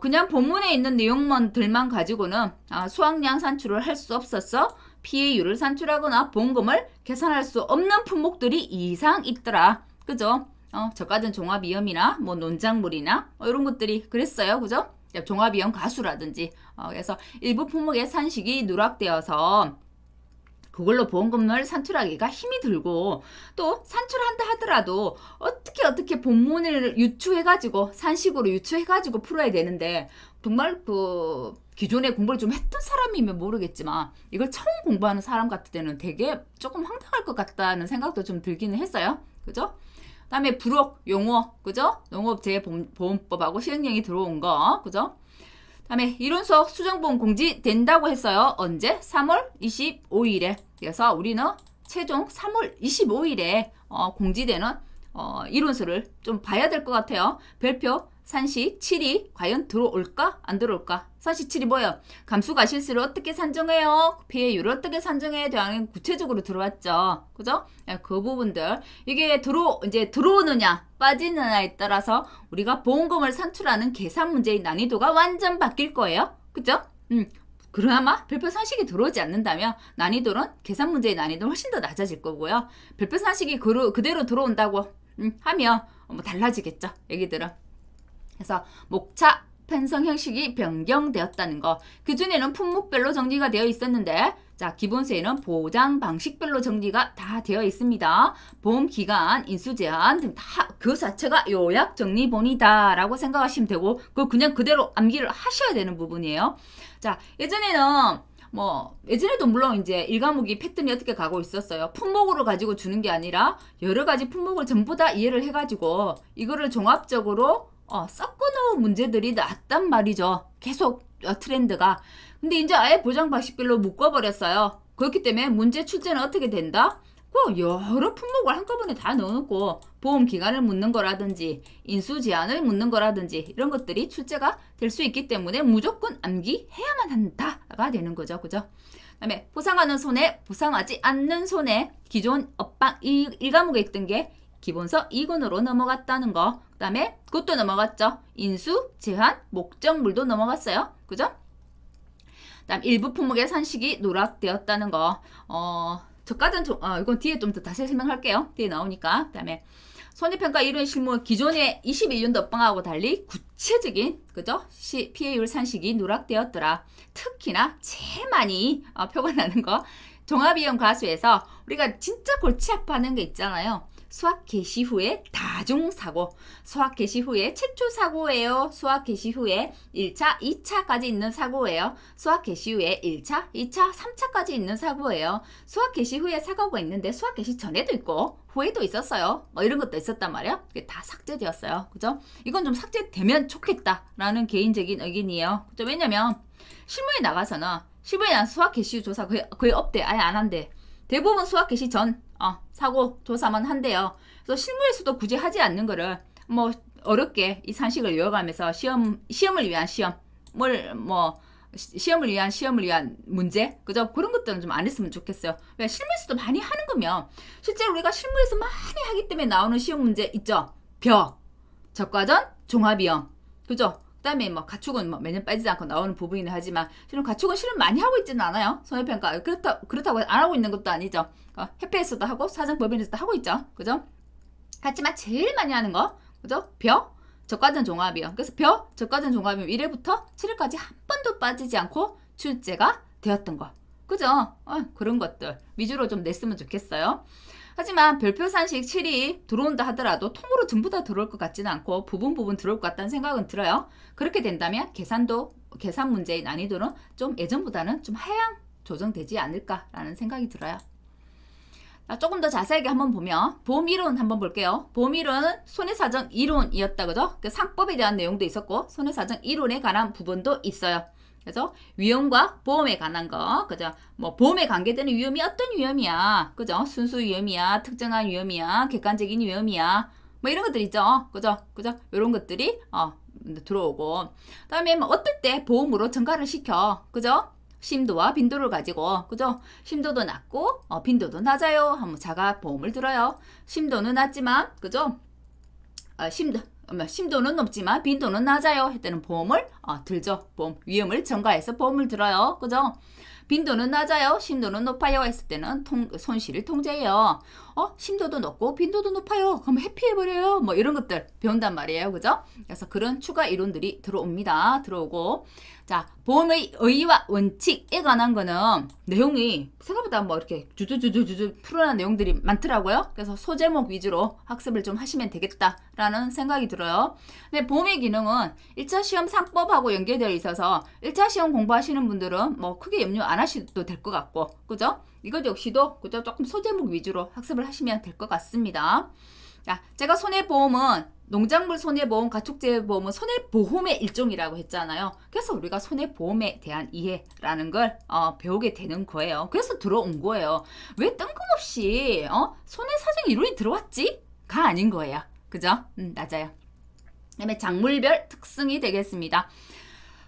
그냥 본문에 있는 내용들만 가지고는 수확량 산출을 할 수 없었어. 피해율을 산출하거나 보험금을 계산할 수 없는 품목들이 이상 있더라. 그죠? 저가전 종합위험이나 뭐 논작물이나 이런 것들이 그랬어요. 그죠? 종합위험 가수라든지 그래서 일부 품목의 산식이 누락되어서 그걸로 보험금을 산출하기가 힘이 들고, 또 산출한다 하더라도 어떻게 본문을 유추해가지고 산식으로 유추해가지고 풀어야 되는데, 정말 그 기존에 공부를 좀 했던 사람이면 모르겠지만 이걸 처음 공부하는 사람 같을 때는 되게 조금 황당할 것 같다는 생각도 좀 들기는 했어요. 그죠? 그다음에 부록 용어, 그죠? 농업재보험법하고 시행령이 들어온 거, 그죠? 다음에 이론서 수정본 공지된다고 했어요. 언제? 3월 25일에. 그래서 우리는 최종 3월 25일에 공지되는 이론서를 좀 봐야 될 것 같아요. 별표 산식 7이 과연 들어올까? 안 들어올까? 산식 7이 뭐예요? 감수가실수를 어떻게 산정해요? 피해율을 어떻게 산정해야 되는 구체적으로 들어왔죠. 그죠? 그 부분들. 이게 이제 들어오느냐, 빠지느냐에 따라서 우리가 보험금을 산출하는 계산 문제의 난이도가 완전 바뀔 거예요. 그죠? 그나마 별표 산식이 들어오지 않는다면 난이도는 계산 문제의 난이도는 훨씬 더 낮아질 거고요. 별표 산식이 그대로 들어온다고 하면 뭐 달라지겠죠. 얘기들은. 그래서 목차 편성 형식이 변경되었다는 거. 그전에는 품목별로 정리가 되어 있었는데 자, 기본세는 보장 방식별로 정리가 다 되어 있습니다. 보험 기간, 인수 제한 등 다 그 자체가 요약 정리본이다라고 생각하시면 되고, 그걸 그냥 그대로 암기를 하셔야 되는 부분이에요. 자, 예전에도 물론 이제 1과목이 패턴이 어떻게 가고 있었어요. 품목으로 가지고 주는 게 아니라 여러 가지 품목을 전부 다 이해를 해가지고 이거를 종합적으로 섞어놓은 문제들이 나왔단 말이죠. 계속 트렌드가. 근데 이제 아예 보장 방식별로 묶어버렸어요. 그렇기 때문에 문제 출제는 어떻게 된다? 여러 품목을 한꺼번에 다 넣어놓고 보험 기간을 묻는 거라든지 인수 제한을 묻는 거라든지 이런 것들이 출제가 될 수 있기 때문에 무조건 암기해야만 한다가 되는 거죠. 그죠? 그다음에 보상하는 손해, 보상하지 않는 손해. 기존 업방 1과목에 있던 게 기본서 2권으로 넘어갔다는 거. 그다음에 그것도 넘어갔죠. 인수, 제한, 목적물도 넘어갔어요. 그죠? 그다음 일부 품목의 산식이 누락되었다는 거. 이건 뒤에 좀 더 다시 설명할게요. 뒤에 나오니까. 그다음에 손해평가 이론 실무 기존의 21년도 업방하고 달리 구체적인 그죠? 피해율 산식이 누락되었더라. 특히나 제일 많이 표가 나는 거 종합이용 가수에서 우리가 진짜 골치 아파하는 게 있잖아요. 수학 개시 후에 다중사고, 수학 개시 후에 최초 사고예요. 수학 개시 후에 1차, 2차까지 있는 사고예요. 수학 개시 후에 1차, 2차, 3차까지 있는 사고예요. 수학 개시 후에 사고가 있는데 수학 개시 전에도 있고 후에도 있었어요. 이런 것도 있었단 말이에요. 그게 다 삭제되었어요. 그죠? 이건 좀 삭제되면 좋겠다라는 개인적인 의견이에요. 그죠? 왜냐면 실무에 나가서 수학 개시 후 조사 거의 없대. 아예 안 한대. 대부분 수학 개시 전 사고 조사만 한대요. 그래서 실무에서도 굳이 하지 않는 거를 어렵게 이 산식을 이어가면서 시험을 위한 시험을 위한 문제, 그죠? 그런 것들은 좀 안 했으면 좋겠어요. 왜 실무에서도 많이 하는 거면 실제로 우리가 실무에서 많이 하기 때문에 나오는 시험 문제 있죠. 적과전, 종합이형, 그죠? 그다음에 가축은 매년 빠지지 않고 나오는 부분이긴 하지만 실은 가축은 실은 많이 하고 있지는 않아요. 손해평가 그렇다고 안 하고 있는 것도 아니죠. 협회에서도 하고 사정법인에서도 하고 있죠. 그죠? 하지만 제일 많이 하는 거 그죠? 적과전 종합이요. 그래서 적과전 종합이면 1회부터 7회까지 한 번도 빠지지 않고 출제가 되었던 거. 그죠? 그런 것들 위주로 좀 냈으면 좋겠어요. 하지만 별표 산식 7이 들어온다 하더라도 통으로 전부 다 들어올 것 같지는 않고 부분 들어올 것 같다는 생각은 들어요. 그렇게 된다면 계산 문제의 난이도는 좀 예전보다는 좀 하향 조정되지 않을까라는 생각이 들어요. 조금 더 자세하게 한번 보면 보험 이론 한번 볼게요. 보험 이론은 손해사정 이론이었다. 그죠? 그 상법에 대한 내용도 있었고 손해사정 이론에 관한 부분도 있어요. 그래서 위험과 보험에 관한 거, 그죠? 보험에 관계되는 위험이 어떤 위험이야, 그죠? 순수 위험이야, 특정한 위험이야, 객관적인 위험이야, 이런 것들 있죠, 그죠? 이런 것들이 들어오고, 그다음에 어떨 때 보험으로 전가를 시켜, 그죠? 심도와 빈도를 가지고, 그죠? 심도도 낮고, 빈도도 낮아요. 한번 자가 보험을 들어요. 심도는 낮지만, 그죠? 심도는 높지만 빈도는 낮아요. 했다는 보험을 들죠. 위험을 전가해서 보험을 들어요. 그죠? 빈도는 낮아요. 심도는 높아요. 했을 때는 손실을 통제해요. 심도도 높고 빈도도 높아요. 그럼 회피해버려요. 이런 것들 배운단 말이에요. 그죠? 그래서 그런 추가 이론들이 들어오고 자, 보험의 의의와 원칙에 관한 거는 내용이 생각보다 이렇게 주주주주 풀어난 내용들이 많더라고요. 그래서 소제목 위주로 학습을 좀 하시면 되겠다라는 생각이 들어요. 근데 보험의 기능은 1차 시험 상법하고 연계되어 있어서 1차 시험 공부하시는 분들은 크게 염려 안 하셔도 될 것 같고, 그죠? 이것 역시도 그죠? 조금 소제목 위주로 학습을 하시면 될 것 같습니다. 자, 제가 손해보험은 농작물 손해보험, 가축재보험은 손해보험의 일종이라고 했잖아요. 그래서 우리가 손해보험에 대한 이해라는 걸 배우게 되는 거예요. 그래서 들어온 거예요. 왜 뜬금없이 손해사정 이론이 들어왔지? 가 아닌 거예요. 그죠? 맞아요. 그다음에 작물별 특성이 되겠습니다.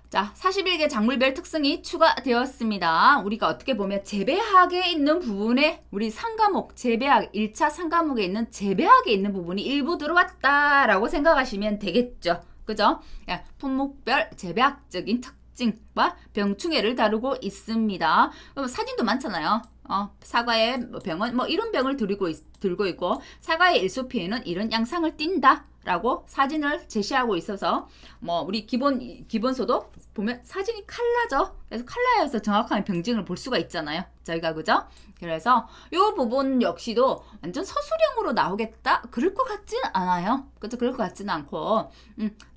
자, 41개 작물별 특성이 추가되었습니다. 우리가 어떻게 보면 재배학에 있는 부분에 우리 상과목, 재배학, 1차 상과목에 있는 재배학에 있는 부분이 일부 들어왔다라고 생각하시면 되겠죠. 그죠? 품목별 재배학적인 특징과 병충해를 다루고 있습니다. 사진도 많잖아요. 사과의 병은 이런 병을 들고 있고 사과의 일소 피해는 이런 양상을 띈다 라고 사진을 제시하고 있어서 뭐 우리 기본서도 보면 사진이 칼라죠. 그래서 칼라여서 정확한 병증을 볼 수가 있잖아요. 저희가 그죠? 그래서 이 부분 역시도 완전 서술형으로 나오겠다? 그럴 것 같지는 않아요. 그죠? 그럴 것 같지는 않고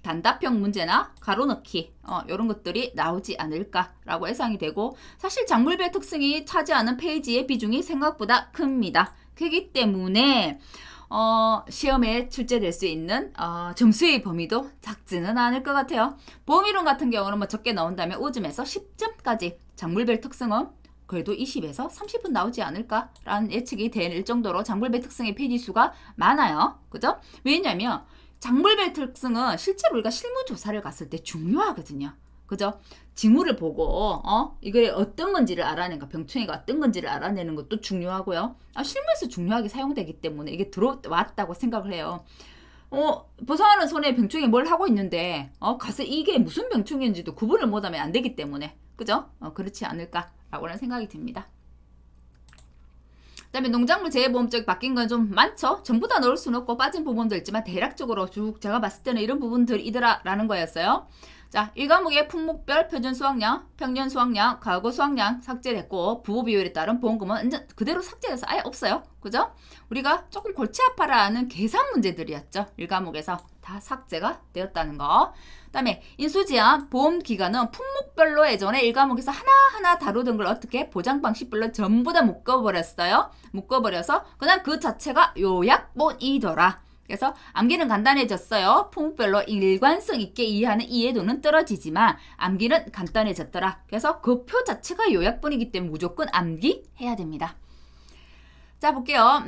단답형 문제나 가로넣기 이런 것들이 나오지 않을까라고 예상이 되고 사실 작물별 특성이 차지하는 페이지의 비중이 생각보다 큽니다. 크기 때문에 시험에 출제될 수 있는 점수의 범위도 작지는 않을 것 같아요. 보험이론 같은 경우는 뭐 적게 나온다면 5점에서 10점까지 작물별 특성은 그래도 20에서 30분 나오지 않을까라는 예측이 될 정도로 작물별 특성의 페이지 수가 많아요. 그죠? 왜냐면 작물별 특성은 실제로 우리가 실무조사를 갔을 때 중요하거든요. 그죠? 징후를 보고 이게 어떤 건지를 알아내는 병충해가 어떤 건지를 알아내는 것도 중요하고요. 실무에서 중요하게 사용되기 때문에 이게 들어왔다고 생각을 해요. 보상하는 손에 병충해 뭘 하고 있는데 가서 이게 무슨 병충해인지도 구분을 못하면 안 되기 때문에 그죠? 그렇지 않을까라고는 생각이 듭니다. 그다음에 농작물 재해보험 쪽 바뀐 건 좀 많죠. 전부 다 넣을 수는 없고 빠진 부분도 있지만 대략적으로 쭉 제가 봤을 때는 이런 부분들이더라 라는 거였어요. 자, 1과목의 품목별 표준 수확량, 평년 수확량, 과거 수확량 삭제됐고 부호 비율에 따른 보험금은 완전 그대로 삭제돼서 아예 없어요. 그죠? 우리가 조금 골치 아파라 하는 계산 문제들이었죠. 1과목에서 다 삭제가 되었다는 거. 그다음에 인수제한 보험 기간은 품목별로 예전에 1과목에서 하나하나 다루던 걸 어떻게 보장 방식별로 전부 다 묶어버렸어요. 묶어버려서 그냥 그 자체가 요약본이더라. 그래서 암기는 간단해졌어요. 품목별로 일관성 있게 이해하는 이해도는 떨어지지만 암기는 간단해졌더라. 그래서 그 표 자체가 요약본이기 때문에 무조건 암기해야 됩니다. 자, 볼게요.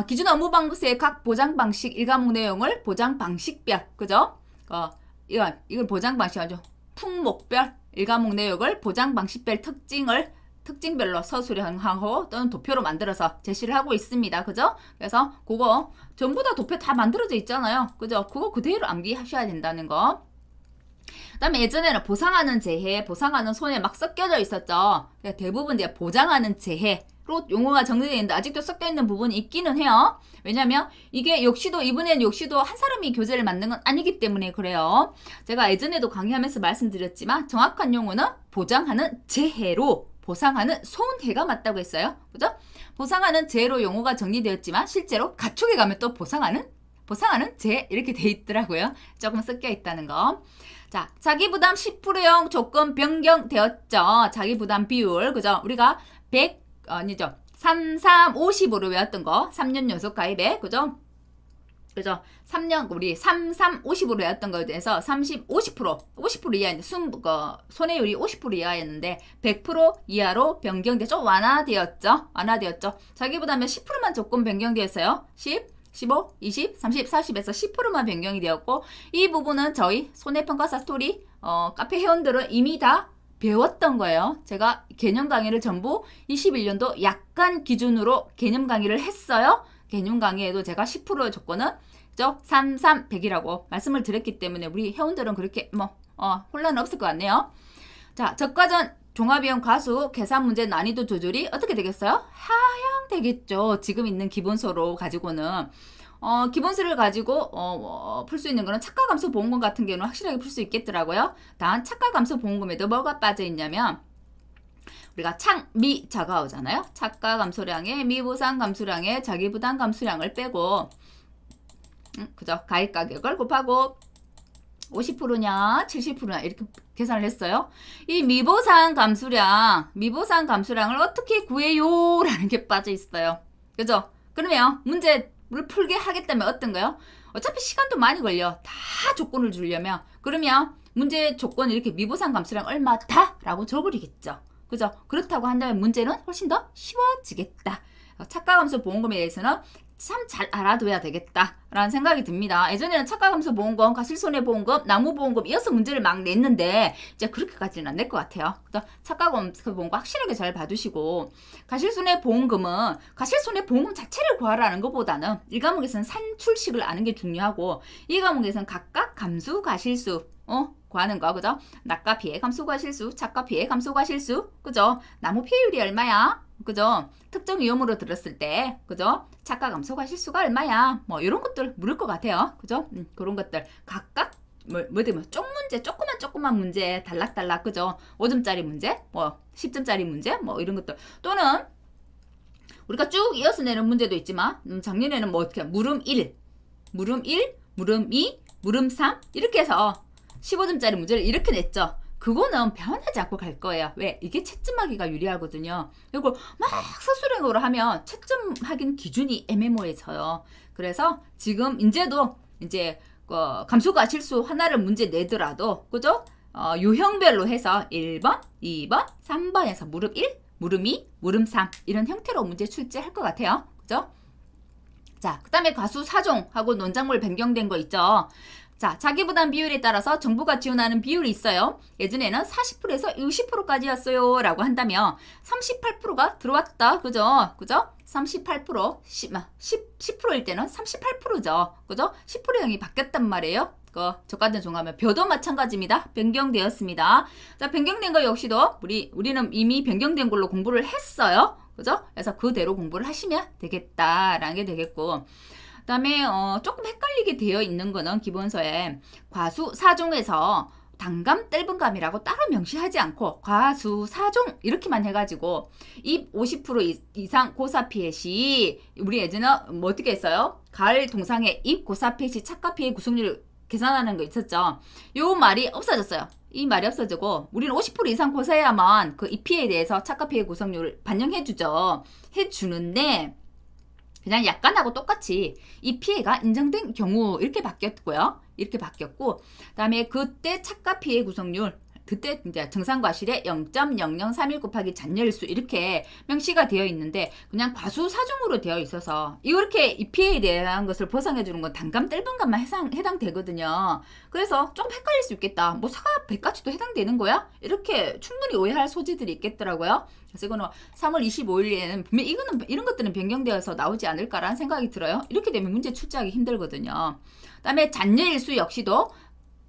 기준 업무 방식의 각 보장 방식 1과목 내용을 보장 방식별, 그죠? 이걸 보장 방식이죠. 품목별 1과목 내용을 보장 방식별 특징별로 서술형하고 또는 도표로 만들어서 제시를 하고 있습니다. 그죠? 그래서 그거 전부 다 도표 다 만들어져 있잖아요. 그죠? 그거 그대로 암기하셔야 된다는 거. 그 다음에 예전에는 보상하는 재해, 보상하는 손에 막 섞여져 있었죠. 대부분 이제 보장하는 재해로 용어가 정리되어 있는데 아직도 섞여 있는 부분이 있기는 해요. 왜냐면 이게 역시도 이번엔 역시도 한 사람이 교재를 만든 건 아니기 때문에 그래요. 제가 예전에도 강의하면서 말씀드렸지만 정확한 용어는 보장하는 재해로 보상하는 손해가 맞다고 했어요. 그죠? 보상하는 재해로 용어가 정리되었지만 실제로 가축에 가면 또 보상하는 재해 이렇게 돼 있더라고요. 조금 섞여 있다는 거. 자, 자기부담 10%형 조건 변경되었죠. 자기부담 비율. 그죠? 우리가 3350으로 외웠던 거. 3년 연속 가입에. 그죠? 3년 우리 3350으로 외웠던 거에 대해서 50% 이하인데 손해율이 50% 이하였는데 100% 이하로 변경돼 좀 완화되었죠. 자기부담에 10%만 조건 변경되었어요. 10, 15, 20, 30, 40에서 10%만 변경이 되었고 이 부분은 저희 손해평가사 스토리 카페 회원들은 이미 다 배웠던 거예요. 제가 개념 강의를 전부 21년도 약간 기준으로 개념 강의를 했어요. 개념 강의에도 제가 10%의 조건은 3, 3, 100이라고 말씀을 드렸기 때문에 우리 회원들은 그렇게 혼란은 없을 것 같네요. 자, 저가전 종합비용 가수 계산 문제 난이도 조절이 어떻게 되겠어요? 하향되겠죠. 지금 있는 기본서로 가지고는 기본서를 가지고 풀 수 있는 거는 착가감소 보험금 같은 경우는 확실하게 풀 수 있겠더라고요. 단 착가감소 보험금에도 뭐가 빠져 있냐면 우리가 미자가 오잖아요. 착가 감소량에 미보상 감소량에 자기부담 감소량을 빼고 그죠? 가입 가격을 곱하고 50%냐 70%냐 이렇게 계산을 했어요. 이 미보상 감소량을 어떻게 구해요? 라는 게 빠져 있어요. 그죠? 그러면 문제를 풀게 하겠다면 어떤 거요? 어차피 시간도 많이 걸려. 다 조건을 주려면. 그러면 문제 조건 이렇게 미보상 감소량 얼마다? 라고 줘버리겠죠. 그죠? 그렇다고 한다면 문제는 훨씬 더 쉬워지겠다. 착가감소 보험금에 대해서는 참 잘 알아둬야 되겠다라는 생각이 듭니다. 예전에는 착가감소 보험금, 과실손해보험금, 나무보험금 이어서 문제를 막 냈는데 이제 그렇게까지는 안 될 것 같아요. 착가감소 보험금 확실하게 잘 봐두시고 과실손해보험금은 과실손해보험금 자체를 구하라는 것보다는 1과목에서는 산출식을 아는 게 중요하고 2과목에서는 각각 감수, 과실수 구하는 거, 그죠? 낙가 피해 감소가 실수, 착가 피해 감소가 실수, 그죠? 나무 피해율이 얼마야? 그죠? 특정 위험으로 들었을 때, 그죠? 착가 감소가 실수가 얼마야? 이런 것들 것들 물을 것 같아요. 그죠? 그런 것들 각각 쪽 문제, 조그만 문제, 달락달락, 그죠? 5점짜리 문제, 뭐, 10점짜리 문제, 뭐, 이런 것들. 또는, 우리가 쭉 이어서 내는 문제도 있지만, 작년에는 뭐 어떻게, 물음 1, 물음 2, 물음 3, 이렇게 해서 15점짜리 문제를 이렇게 냈죠. 그거는 변하지 않고 갈 거예요. 왜? 이게 채점하기가 유리하거든요. 이걸 막 서술형으로 하면 채점하기는 기준이 애매모호해져요. 그래서 지금 이제도 이제 감수가 실수 하나를 문제 내더라도, 그죠? 유형별로 해서 1번, 2번, 3번에서 무릎 1, 무릎 2, 무릎 3 이런 형태로 문제 출제할 것 같아요. 그죠? 자, 그 다음에 과수 사종하고 논작물 변경된 거 있죠. 자, 자기부담 비율에 따라서 정부가 지원하는 비율이 있어요. 예전에는 40%에서 60%까지였어요 라고 한다면 38%가 들어왔다. 그죠? 38%, 10%일 때는 38%죠. 그죠? 10%형이 바뀌었단 말이에요. 저까지 종하면 벼도 마찬가지입니다. 변경되었습니다. 자, 변경된 거 역시도 우리는 이미 변경된 걸로 공부를 했어요. 그죠? 그래서 그대로 공부를 하시면 되겠다라는 게 되겠고, 그 다음에 조금 헷갈리게 되어 있는 거는 기본서에 과수 사종에서 단감 떫은감이라고 따로 명시하지 않고 과수 사종 이렇게만 해가지고 입 50% 이상 고사 피해 시, 우리 예전에 뭐 어떻게 했어요? 가을 동상에 입 고사 피해 시 착가 피해 구성률 계산하는 거 있었죠. 요 말이 없어졌어요. 이 말이 없어지고 우리는 50% 이상 고사해야만 그 이 피해에 대해서 착가 피해 구성률을 반영해주죠. 해주는데 그냥 약간하고 똑같이 이 피해가 인정된 경우 이렇게 바뀌었고요. 이렇게 바뀌었고, 그다음에 그때 착가 피해 구성률, 그때 이제 정상과실에 0.0031 곱하기 잔여일수 이렇게 명시가 되어 있는데 그냥 과수사중으로 되어 있어서 이렇게 이 피해에 대한 것을 보상해 주는 건 단감 떫은감만 해당되거든요. 그래서 좀 헷갈릴 수 있겠다. 뭐 사과 100가지도 해당되는 거야? 이렇게 충분히 오해할 소지들이 있겠더라고요. 그래서 이거는 3월 25일에는 분명 이런 것들은 변경되어서 나오지 않을까라는 생각이 들어요. 이렇게 되면 문제 출제하기 힘들거든요. 그다음에 잔여일수 역시도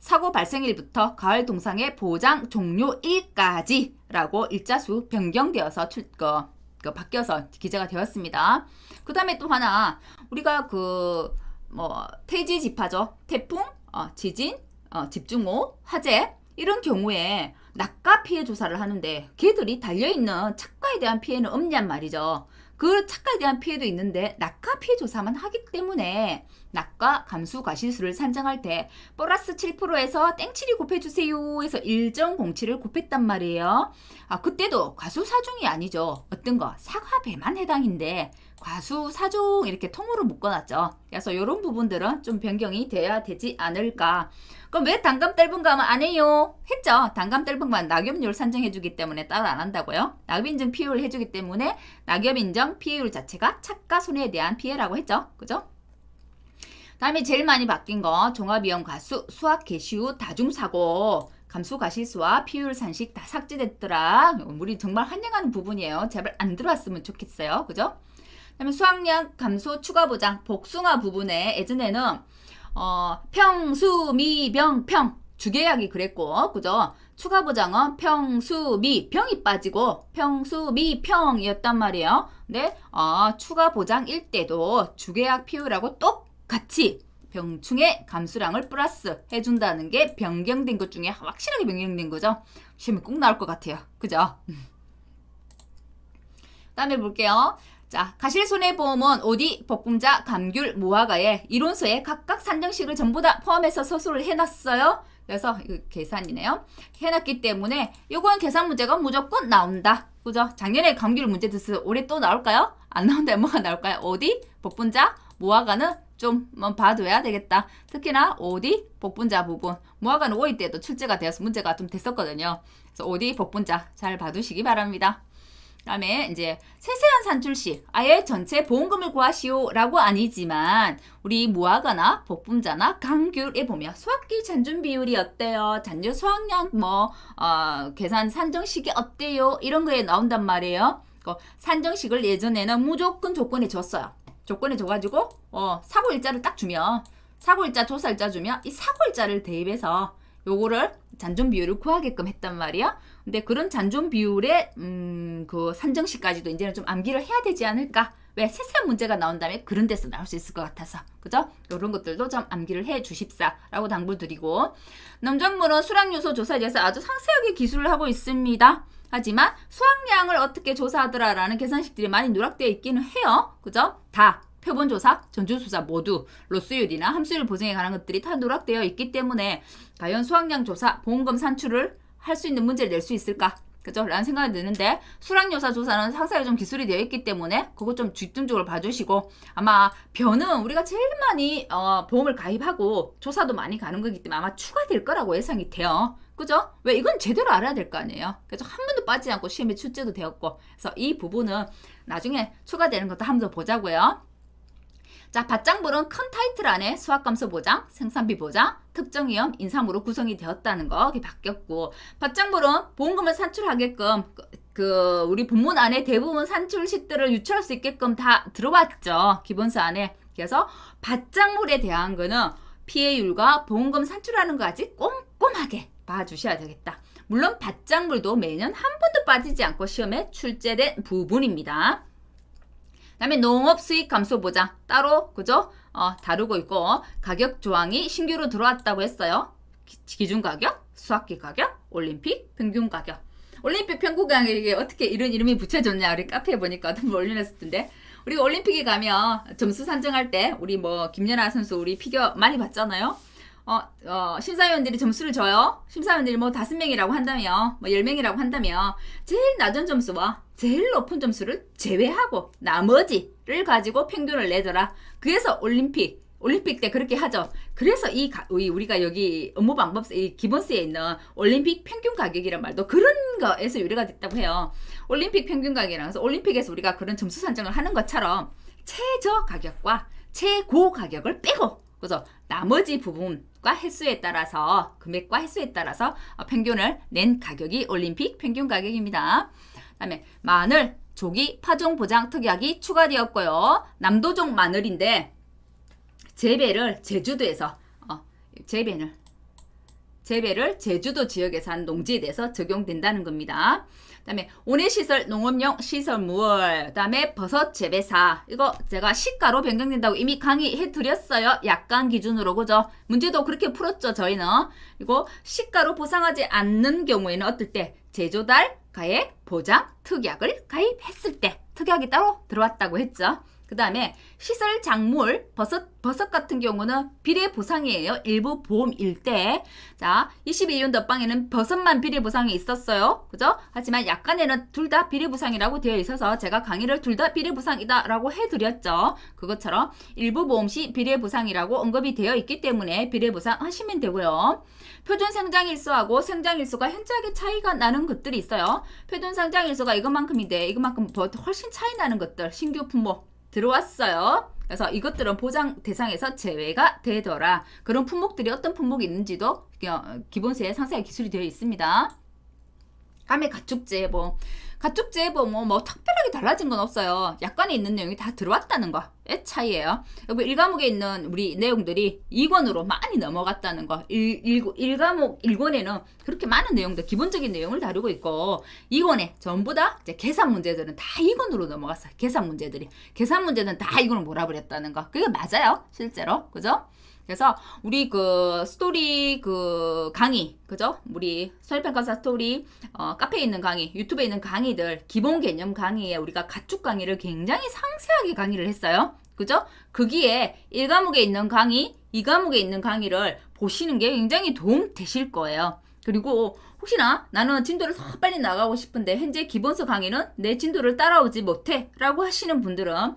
사고 발생일부터 가을 동상의 보장 종료일까지라고 일자수 변경되어서 바뀌어서 기재가 되었습니다. 그 다음에 또 하나 우리가 태지 지파죠. 태풍, 지진, 집중호우, 화재 이런 경우에 낙가 피해 조사를 하는데 걔들이 달려있는 착가에 대한 피해는 없냔 말이죠. 그 착가에 대한 피해도 있는데 낙가 피해 조사만 하기 때문에 낙가 감수 과실수를 산정할 때 플러스 7%에서 땡칠이 곱해주세요 해서 1.07을 곱했단 말이에요. 그때도 과수사중이 아니죠. 어떤 거 사과배만 해당인데 과수사중 이렇게 통으로 묶어놨죠. 그래서 이런 부분들은 좀 변경이 돼야 되지 않을까. 그럼 왜 단감 떫은감은 안 해요? 했죠. 단감 떫은감은 낙엽률 산정해주기 때문에 따로 안 한다고요. 낙엽인정 피해율 해주기 때문에 낙엽인정 피해율 자체가 착가 손해에 대한 피해라고 했죠. 그죠? 다음에 제일 많이 바뀐 거 종합위험 과수, 수학 개시 후 다중사고, 감수 과실수와 피해율 산식 다 삭제됐더라. 우리 정말 환영하는 부분이에요. 제발 안 들어왔으면 좋겠어요. 그죠? 그다음에 수학력 감소 추가 보장 복숭아 부분에 예전에는 평수 미병 평 주계약이 그랬고, 그죠? 추가 보장은 평수 미 병이 빠지고 평수 미 평이었단 말이에요. 근데 추가 보장일 때도 주계약 피해율하고 똑같이 병충해 감수량을 플러스 해준다는 게 변경된 것 중에 확실하게 변경된 거죠. 시험에 꼭 나올 것 같아요. 그죠? 다음에 볼게요. 자, 가실손해보험은 어디, 복분자, 감귤, 무화과에 이론서에 각각 산정식을 전부 다 포함해서 서술을 해놨어요. 그래서 이거 계산이네요. 해놨기 때문에 이건 계산 문제가 무조건 나온다. 그죠? 작년에 감귤 문제 됐어요. 올해 또 나올까요? 안 나온다면 뭐가 나올까요? 어디, 복분자, 무화과는 좀 봐둬야 되겠다. 특히나 어디, 복분자 부분. 무화과는 5위 때도 출제가 되어서 문제가 좀 됐었거든요. 그래서 어디, 복분자 잘 봐두시기 바랍니다. 그다음에 이제 세세한 산출시 아예 전체 보험금을 구하시오 라고 아니지만 우리 무화과나 복분자나 감귤에 보면 수학기 잔존 비율이 어때요? 잔존 수학량 계산 산정식이 어때요? 이런 거에 나온단 말이에요. 산정식을 예전에는 무조건 조건에 줬어요. 조건에 줘가지고 사고일자를 딱 주면 사고일자 조사일자 주면 이 사고일자를 대입해서 요거를 잔존 비율을 구하게끔 했단 말이야. 근데 그런 잔존 비율의 그 산정식까지도 이제는 좀 암기를 해야 되지 않을까 왜 세세한 문제가 나온다면 그런 데서 나올 수 있을 것 같아서 그죠? 이런 것들도 좀 암기를 해 주십사라고 당부드리고 농작물은 수량요소 조사에 대해서 아주 상세하게 기술을 하고 있습니다. 하지만 수확량을 어떻게 조사하더라라는 계산식들이 많이 누락되어 있기는 해요. 그죠? 다 표본조사, 전주조사 모두 로스율이나 함수율 보정에 관한 것들이 다 누락되어 있기 때문에 과연 수확량 조사, 보험금 산출을 할 수 있는 문제를 낼 수 있을까? 그죠? 라는 생각이 드는데 수량요사 조사는 상세하게 좀 기술이 되어 있기 때문에 그거 좀 집중적으로 봐주시고 아마 변은 우리가 제일 많이 보험을 가입하고 조사도 많이 가는 거기 때문에 아마 추가될 거라고 예상이 돼요. 그죠? 왜 이건 제대로 알아야 될 거 아니에요. 그래서 한 번도 빠지지 않고 시험에 출제도 되었고 그래서 이 부분은 나중에 추가되는 것도 한번 더 보자고요. 자, 밭장물은 큰 타이틀 안에 수확감소 보장, 생산비 보장, 특정 위험, 인삼으로 구성이 되었다는 거 바뀌었고 밭장물은 보험금을 산출하게끔 우리 본문 안에 대부분 산출식들을 유출할 수 있게끔 다 들어왔죠. 기본서 안에. 그래서 밭작물에 대한 거는 피해율과 보험금 산출하는 거 아직 꼼꼼하게 봐주셔야 되겠다. 물론 밭작물도 매년 한 번도 빠지지 않고 시험에 출제된 부분입니다. 그다음에 농업 수익 감소 보장 따로 그죠? 다루고 있고 가격 조항이 신규로 들어왔다고 했어요. 기준 가격, 수확기 가격, 올림픽 평균 가격. 올림픽 평균 가격이 어떻게 이런 이름이 붙여졌냐 우리 카페에 보니까 어떤 분 올려놨을 텐데 우리가 올림픽에 가면 점수 산정할 때 우리 뭐 김연아 선수 우리 피겨 많이 봤잖아요. 심사위원들이 점수를 줘요. 심사위원들이 뭐 5명이라고 한다면, 뭐 10명이라고 한다면, 제일 낮은 점수와 제일 높은 점수를 제외하고 나머지를 가지고 평균을 내더라. 그래서 올림픽 때 그렇게 하죠. 그래서 우리가 여기 업무 방법 이 기본서에 있는 올림픽 평균 가격이란 말도 그런 거에서 유래가 됐다고 해요. 올림픽 평균 가격이라고 해서 올림픽에서 우리가 그런 점수 산정을 하는 것처럼 최저 가격과 최고 가격을 빼고 그죠? 나머지 부분과 횟수에 따라서 금액과 횟수에 따라서 평균을 낸 가격이 올림픽 평균 가격입니다. 그다음에 마늘, 조기, 파종 보장 특약이 추가되었고요. 남도종 마늘인데 재배를 제주도에서 재배를 제주도 지역에서 한 농지에 대해서 적용된다는 겁니다. 그다음에 온해시설, 농업용 시설물, 그다음에 버섯 재배사 이거 제가 시가로 변경된다고 이미 강의해 드렸어요. 약관 기준으로 그죠? 문제도 그렇게 풀었죠 저희는. 그리고 시가로 보상하지 않는 경우에는 어떨 때 제조달, 가액, 보장, 특약을 가입했을 때 특약이 따로 들어왔다고 했죠. 그 다음에 시설 작물 버섯 같은 경우는 비례 보상이에요. 일부 보험일 때. 자, 21년도 업방에는 버섯만 비례 보상이 있었어요. 그죠? 하지만 약간에는 둘 다 비례 보상이라고 되어 있어서 제가 강의를 둘 다 비례 보상이다라고 해드렸죠. 그것처럼 일부 보험 시 비례 보상이라고 언급이 되어 있기 때문에 비례 보상 하시면 되고요. 표준 생장일수하고 생장일수가 현저하게 차이가 나는 것들이 있어요. 표준 생장일수가 이것만큼인데 이것만큼 훨씬 차이 나는 것들 신규 품목 들어왔어요. 그래서 이것들은 보장 대상에서 제외가 되더라. 그런 품목들이 어떤 품목이 있는지도 기본서에 상세하게 기술이 되어 있습니다. 다음에 가축재보. 가축재보 뭐 특별하게 달라진 건 없어요. 약관에 있는 내용이 다 들어왔다는 거의 차이예요. 여기 1과목에 있는 우리 내용들이 2권으로 많이 넘어갔다는 거. 1과목 1권에는 그렇게 많은 내용들, 기본적인 내용을 다루고 있고 2권에 전부 다 이제 계산 문제들은 다 2권으로 넘어갔어요. 계산 문제들이. 계산 문제는 다 2권으로 몰아버렸다는 거. 그게 맞아요. 실제로. 그죠? 그래서 우리 스토리 강의 그죠? 우리 서울평가사 스토리 카페에 있는 강의, 유튜브에 있는 강의들 기본 개념 강의에 우리가 가축 강의를 굉장히 상세하게 강의를 했어요. 그죠? 거기에 1과목에 있는 강의, 2과목에 있는 강의를 보시는 게 굉장히 도움 되실 거예요. 그리고 혹시나 나는 진도를 더 빨리 나가고 싶은데 현재 기본서 강의는 내 진도를 따라오지 못해 라고 하시는 분들은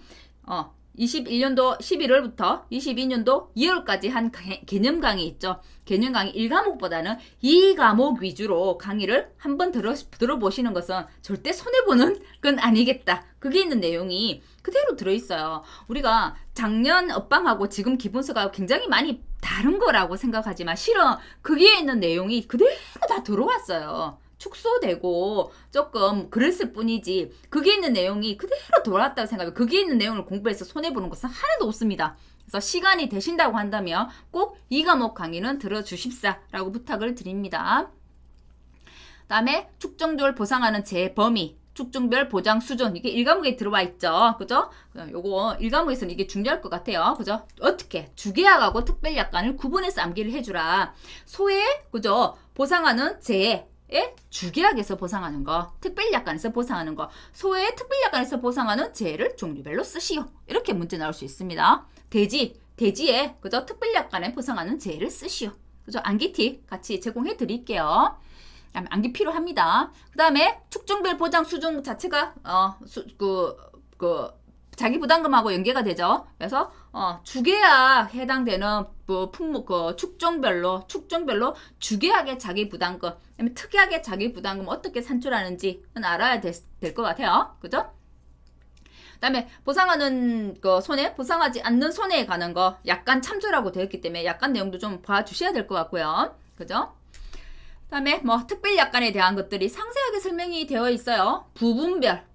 21년도 11월부터 22년도 2월까지 한 개념 강의 있죠. 개념 강의 1과목보다는 2과목 위주로 강의를 한번 들어보시는 것은 절대 손해보는 건 아니겠다. 그게 있는 내용이 그대로 들어있어요. 우리가 작년 업방하고 지금 기본서가 굉장히 많이 다른 거라고 생각하지만 실은 거기에 있는 내용이 그대로 다 들어왔어요. 축소되고 조금 그랬을 뿐이지 거기에 있는 내용이 그대로 돌아왔다고 생각해요. 거기에 있는 내용을 공부해서 손해보는 것은 하나도 없습니다. 그래서 시간이 되신다고 한다면 꼭 2과목 강의는 들어주십사라고 부탁을 드립니다. 다음에 축정조를 보상하는 재범위 축중별 보장 수준 이게 1과목에 들어와 있죠. 그죠? 요거 1과목에서는 이게 중요할 것 같아요. 그죠? 어떻게 주계약하고 특별약관을 구분해서 암기를 해주라. 소에 그죠? 보상하는 재에 주계약에서 보상하는 거, 특별약관에서 보상하는 거, 소의 특별약관에서 보상하는 재를 종류별로 쓰시오. 이렇게 문제 나올 수 있습니다. 대지에 그죠? 특별약관에 보상하는 재를 쓰시오. 그죠? 암기 팁 같이 제공해 드릴게요. 암기 필요합니다. 그 다음에 축중별 보장 수준 자체가 자기 부담금하고 연계가 되죠. 그래서 주계약 해당되는 축종별로 주계약의 자기 부담금, 그다음에 특약의 자기 부담금 어떻게 산출하는지 알아야 될 것 같아요. 그죠? 그다음에 보상하는 손해, 보상하지 않는 손해에 관한 거 약간 참조라고 되어 있기 때문에 약간 내용도 좀 봐주셔야 될 것 같고요. 그죠? 그다음에 특별약관에 대한 것들이 상세하게 설명이 되어 있어요. 부문별,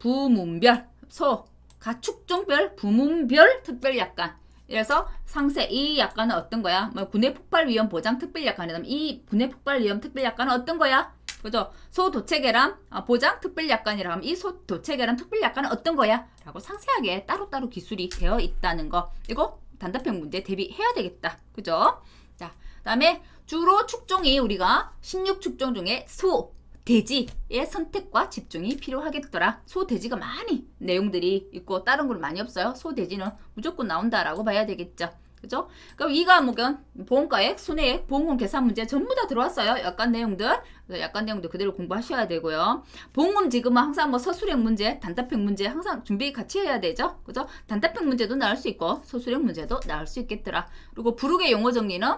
가축종별, 부문별 특별약관. 그래서 상세 이 약관은 어떤 거야? 군의 폭발 위험 보장 특별약관이라면 이 군의 폭발 위험 특별약관은 어떤 거야? 그죠? 소도체계람 보장 특별약관이라면 이 소도체계람 특별약관은 어떤 거야? 라고 상세하게 따로따로 기술이 되어 있다는 거. 이거 단답형 문제 대비해야 되겠다. 그죠? 자, 그다음에 주로 축종이 우리가 16축종 중에 소, 돼지의 선택과 집중이 필요하겠더라. 소, 돼지가 많이 내용들이 있고 다른 건 많이 없어요. 소, 돼지는 무조건 나온다라고 봐야 되겠죠. 그죠? 그럼 이 과목은 보험가액, 손해액, 보험금 계산 문제 전부 다 들어왔어요. 약관 내용들 그대로 공부하셔야 되고요. 보험금 지급은 항상 서술형 문제, 단답형 문제 항상 준비 같이 해야 되죠. 그죠? 단답형 문제도 나올 수 있고 서술형 문제도 나올 수 있겠더라. 그리고 부록의 용어 정리는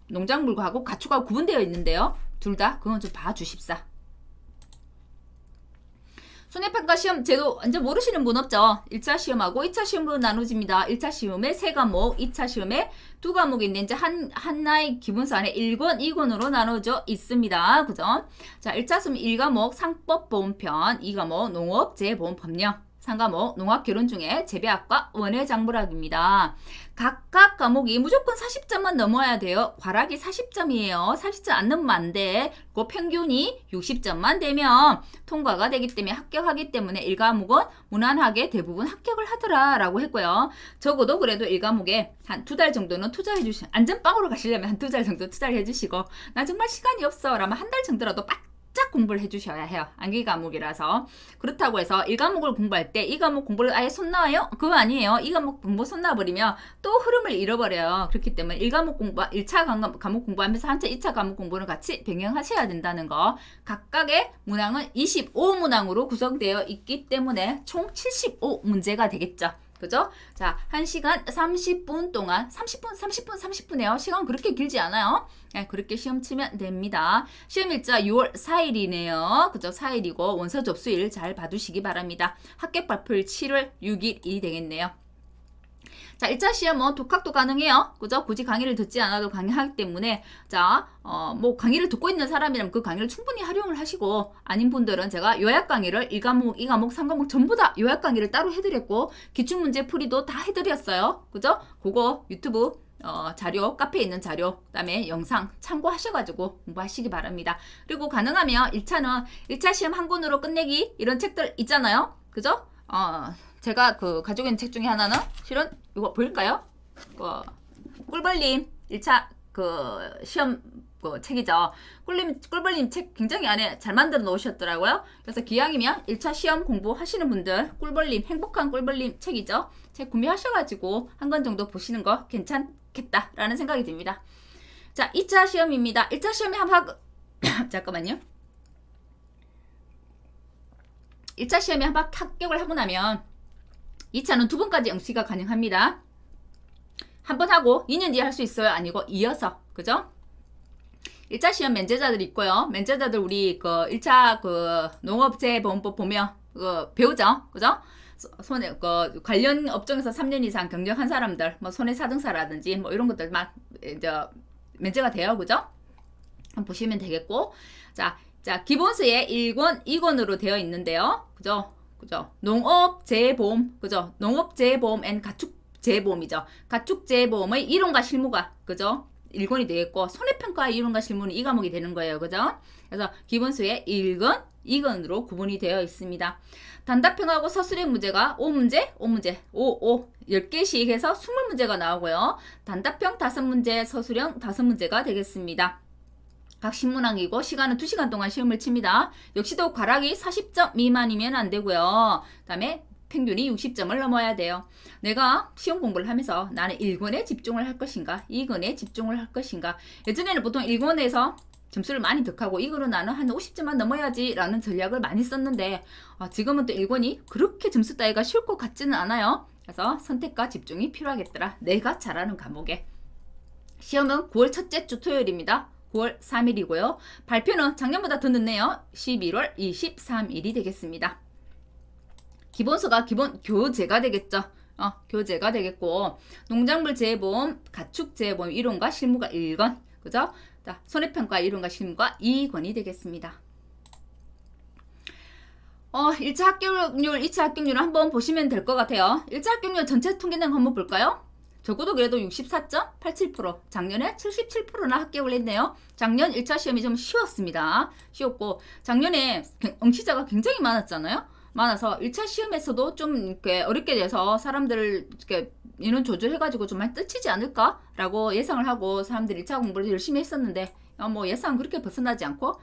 농작물하고 가축하고 구분되어 있는데요. 둘 다 그건 좀 봐주십사. 손해평가 시험 제도 완전 모르시는 분 없죠? 1차 시험하고 2차 시험으로 나눠집니다. 1차 시험에 3과목, 2차 시험에 2과목이 있는데 하나의 기본서안에 1권, 2권으로 나눠져 있습니다. 그죠? 자, 1차 시험 1과목 상법보험편, 2과목 농업재보험법령, 3과목 농학개론 중에 재배학과 원예작물학입니다. 각각 과목이 무조건 40점만 넘어야 돼요. 과락이 40점이에요. 40점 안 넘으면 안 돼. 그 평균이 60점만 되면 통과가 되기 때문에 합격하기 때문에 1과목은 무난하게 대부분 합격을 하더라 라고 했고요. 적어도 그래도 1과목에 한 2달 정도는 투자해 주시고 안전빵으로 가시려면 한 2달 정도 투자를 해주시고 나 정말 시간이 없어 라면 한 달 정도라도 쫙 공부를 해주셔야 해요. 암기 과목이라서. 그렇다고 해서 1과목을 공부할 때 이 과목 공부를 아예 손 놔요? 그거 아니에요. 이 과목 공부 손 놔버리면 또 흐름을 잃어버려요. 그렇기 때문에 1차 과목 공부하면서 한차 2차 과목 공부를 같이 병행하셔야 된다는 거. 각각의 문항은 25문항으로 구성되어 있기 때문에 총 75문제가 되겠죠. 그죠? 자, 1시간 30분 동안 30분이에요. 시간 그렇게 길지 않아요. 네, 그렇게 시험 치면 됩니다. 시험 일자 6월 4일이네요. 그죠? 4일이고 원서 접수일 잘 봐두시기 바랍니다. 합격 발표일 7월 6일이 되겠네요. 자, 1차 시험은 독학도 가능해요. 그죠? 굳이 강의를 듣지 않아도 강의하기 때문에 자, 강의를 듣고 있는 사람이라면 그 강의를 충분히 활용을 하시고 아닌 분들은 제가 요약 강의를 1과목, 2과목, 3과목 전부 다 요약 강의를 따로 해드렸고 기출문제 풀이도 다 해드렸어요. 그죠? 그거 유튜브 자료, 카페에 있는 자료, 그 다음에 영상 참고하셔가지고 공부하시기 바랍니다. 그리고 가능하면 1차 시험 한 권으로 끝내기 이런 책들 있잖아요. 그죠? 제가 가지고 있는 책 중에 하나는 실은 이거 보일까요? 꿀벌님 1차 시험 책이죠. 꿀벌님 책 굉장히 안에 잘 만들어 놓으셨더라고요. 그래서 기왕이면 1차 시험 공부하시는 분들 꿀벌님 행복한 꿀벌님 책이죠. 책 구매하셔가지고 한 권 정도 보시는 거 괜찮겠다라는 생각이 듭니다. 자, 2차 시험입니다. 1차 시험에 잠깐만요. 1차 시험에 한 번 합격을 하고 나면 2차는 2번까지 응시가 가능합니다. 한 번 하고 2년 뒤에 할 수 있어요? 아니고 이어서. 그죠? 1차 시험 면제자들 있고요. 면제자들 우리 1차 농업재보험법 보면 배우죠. 그죠? 관련 업종에서 3년 이상 경력한 사람들, 손해사등사라든지 이런 것들 막 면제가 돼요. 그죠? 한번 보시면 되겠고. 자, 기본서에 1권, 2권으로 되어 있는데요. 그죠? 농업재보험, 그죠? 농업재보험 앤 가축재보험이죠. 가축재보험의 이론과 실무가, 그죠? 1권이 되겠고, 손해평가의 이론과 실무는 이 과목이 되는 거예요. 그죠? 그래서 기본서에 1권, 2건으로 구분이 되어 있습니다. 단답형하고 서술형 문제가 5문제, 10개씩 해서 20문제가 나오고요. 단답형 5문제, 서술형 5문제가 되겠습니다. 각 신문항이고 시간은 2시간 동안 시험을 칩니다. 역시도 과락이 40점 미만이면 안 되고요. 그 다음에 평균이 60점을 넘어야 돼요. 내가 시험 공부를 하면서 나는 1권에 집중을 할 것인가 2권에 집중을 할 것인가. 예전에는 보통 1권에서 점수를 많이 득하고 이거는 나는 한 50점만 넘어야지 라는 전략을 많이 썼는데 지금은 또 1권이 그렇게 점수 따기가 쉬울 것 같지는 않아요. 그래서 선택과 집중이 필요하겠더라. 내가 잘하는 과목에. 시험은 9월 첫째 주 토요일입니다. 9월 3일이고요. 발표는 작년보다 더 늦네요. 11월 23일이 되겠습니다. 기본서가 기본 교재가 되겠죠. 교재가 되겠고 농작물 재해보험, 가축 재해보험 이론과 실무가 1권, 그죠? 자, 손해평가 이론과 실무가 2권이 되겠습니다. 1차 합격률, 2차 합격률을 한번 보시면 될 것 같아요. 1차 합격률 전체 통계는 한번 볼까요? 적어도 그래도 64.87%, 작년에 77%나 합격을 했네요. 작년 1차 시험이 좀 쉬웠습니다. 쉬웠고 작년에 응시자가 굉장히 많았잖아요. 많아서 1차 시험에서도 좀 이렇게 어렵게 돼서 사람들을 이렇게 인원 조절해가지고 좀 많이 뜨치지 않을까라고 예상을 하고 사람들이 1차 공부를 열심히 했었는데 뭐 예상 그렇게 벗어나지 않고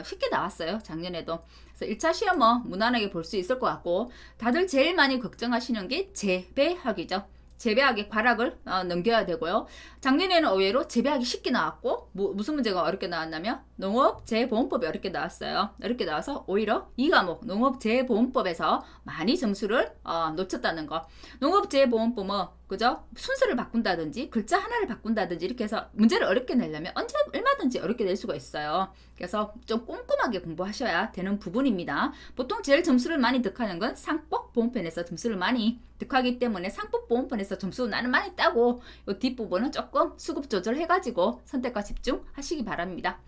쉽게 나왔어요. 작년에도. 그래서 1차 시험은 무난하게 볼 수 있을 것 같고 다들 제일 많이 걱정하시는 게 재배학이죠. 재배학의 과락을 넘겨야 되고요. 작년에는 의외로 재배학이 쉽게 나왔고 무슨 문제가 어렵게 나왔냐면 농업재보험법이 어렵게 나왔어요. 어렵게 나와서 오히려 이 과목 농업재보험법에서 많이 점수를 놓쳤다는 거. 농업재보험법은 그죠? 순서를 바꾼다든지 글자 하나를 바꾼다든지 이렇게 해서 문제를 어렵게 내려면 언제 얼마든지 어렵게 낼 수가 있어요. 그래서 좀 꼼꼼하게 공부하셔야 되는 부분입니다. 보통 제일 점수를 많이 득하는 건 상법보험편에서 점수를 많이 득하기 때문에 상법보험편에서 점수 나는 많이 따고 이 뒷부분은 조금 수급 조절해가지고 선택과 집중하시기 바랍니다.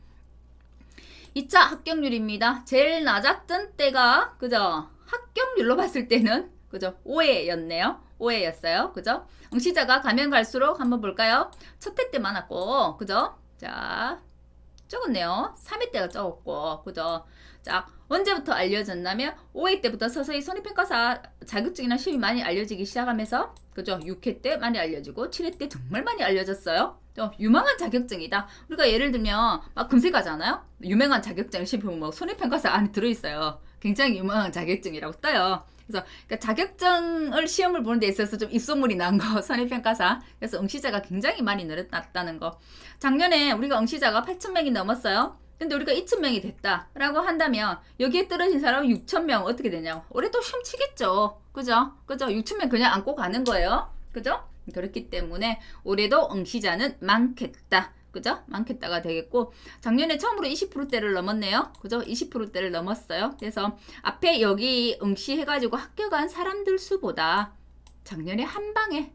2차 합격률입니다. 제일 낮았던 때가 그죠? 합격률로 봤을 때는 그죠? 5회였네요. 5회였어요. 그죠? 응시자가 가면 갈수록 한번 볼까요? 첫 회 때 많았고, 그죠? 자, 적었네요. 3회 때가 적었고, 그죠? 자, 언제부터 알려졌냐면 5회 때부터 서서히 손해평가사 자격증이나 시험이 많이 알려지기 시작하면서, 그죠? 6회 때 많이 알려지고, 7회 때 정말 많이 알려졌어요. 좀 유망한 자격증이다. 우리가 예를 들면 막 검색하잖아요. 유명한 자격증 시험 뭐 손해평가사 안에 들어있어요. 굉장히 유명한 자격증이라고 떠요. 그래서 그러니까 자격증을 시험을 보는 데 있어서 좀 입소문이 난 거 손해평가사. 그래서 응시자가 굉장히 많이 늘어났다는 거. 작년에 우리가 응시자가 8,000명이 넘었어요. 근데 우리가 2,000명이 됐다라고 한다면 여기에 떨어진 사람은 6,000명 어떻게 되냐고. 올해 또 시험 치겠죠. 그죠? 6,000명 그냥 안고 가는 거예요. 그죠? 그렇기 때문에 올해도 응시자는 많겠다. 그죠? 많겠다가 되겠고 작년에 처음으로 20%대를 넘었네요. 그죠? 20%대를 넘었어요. 그래서 앞에 여기 응시해가지고 합격한 사람들 수보다 작년에 한 방에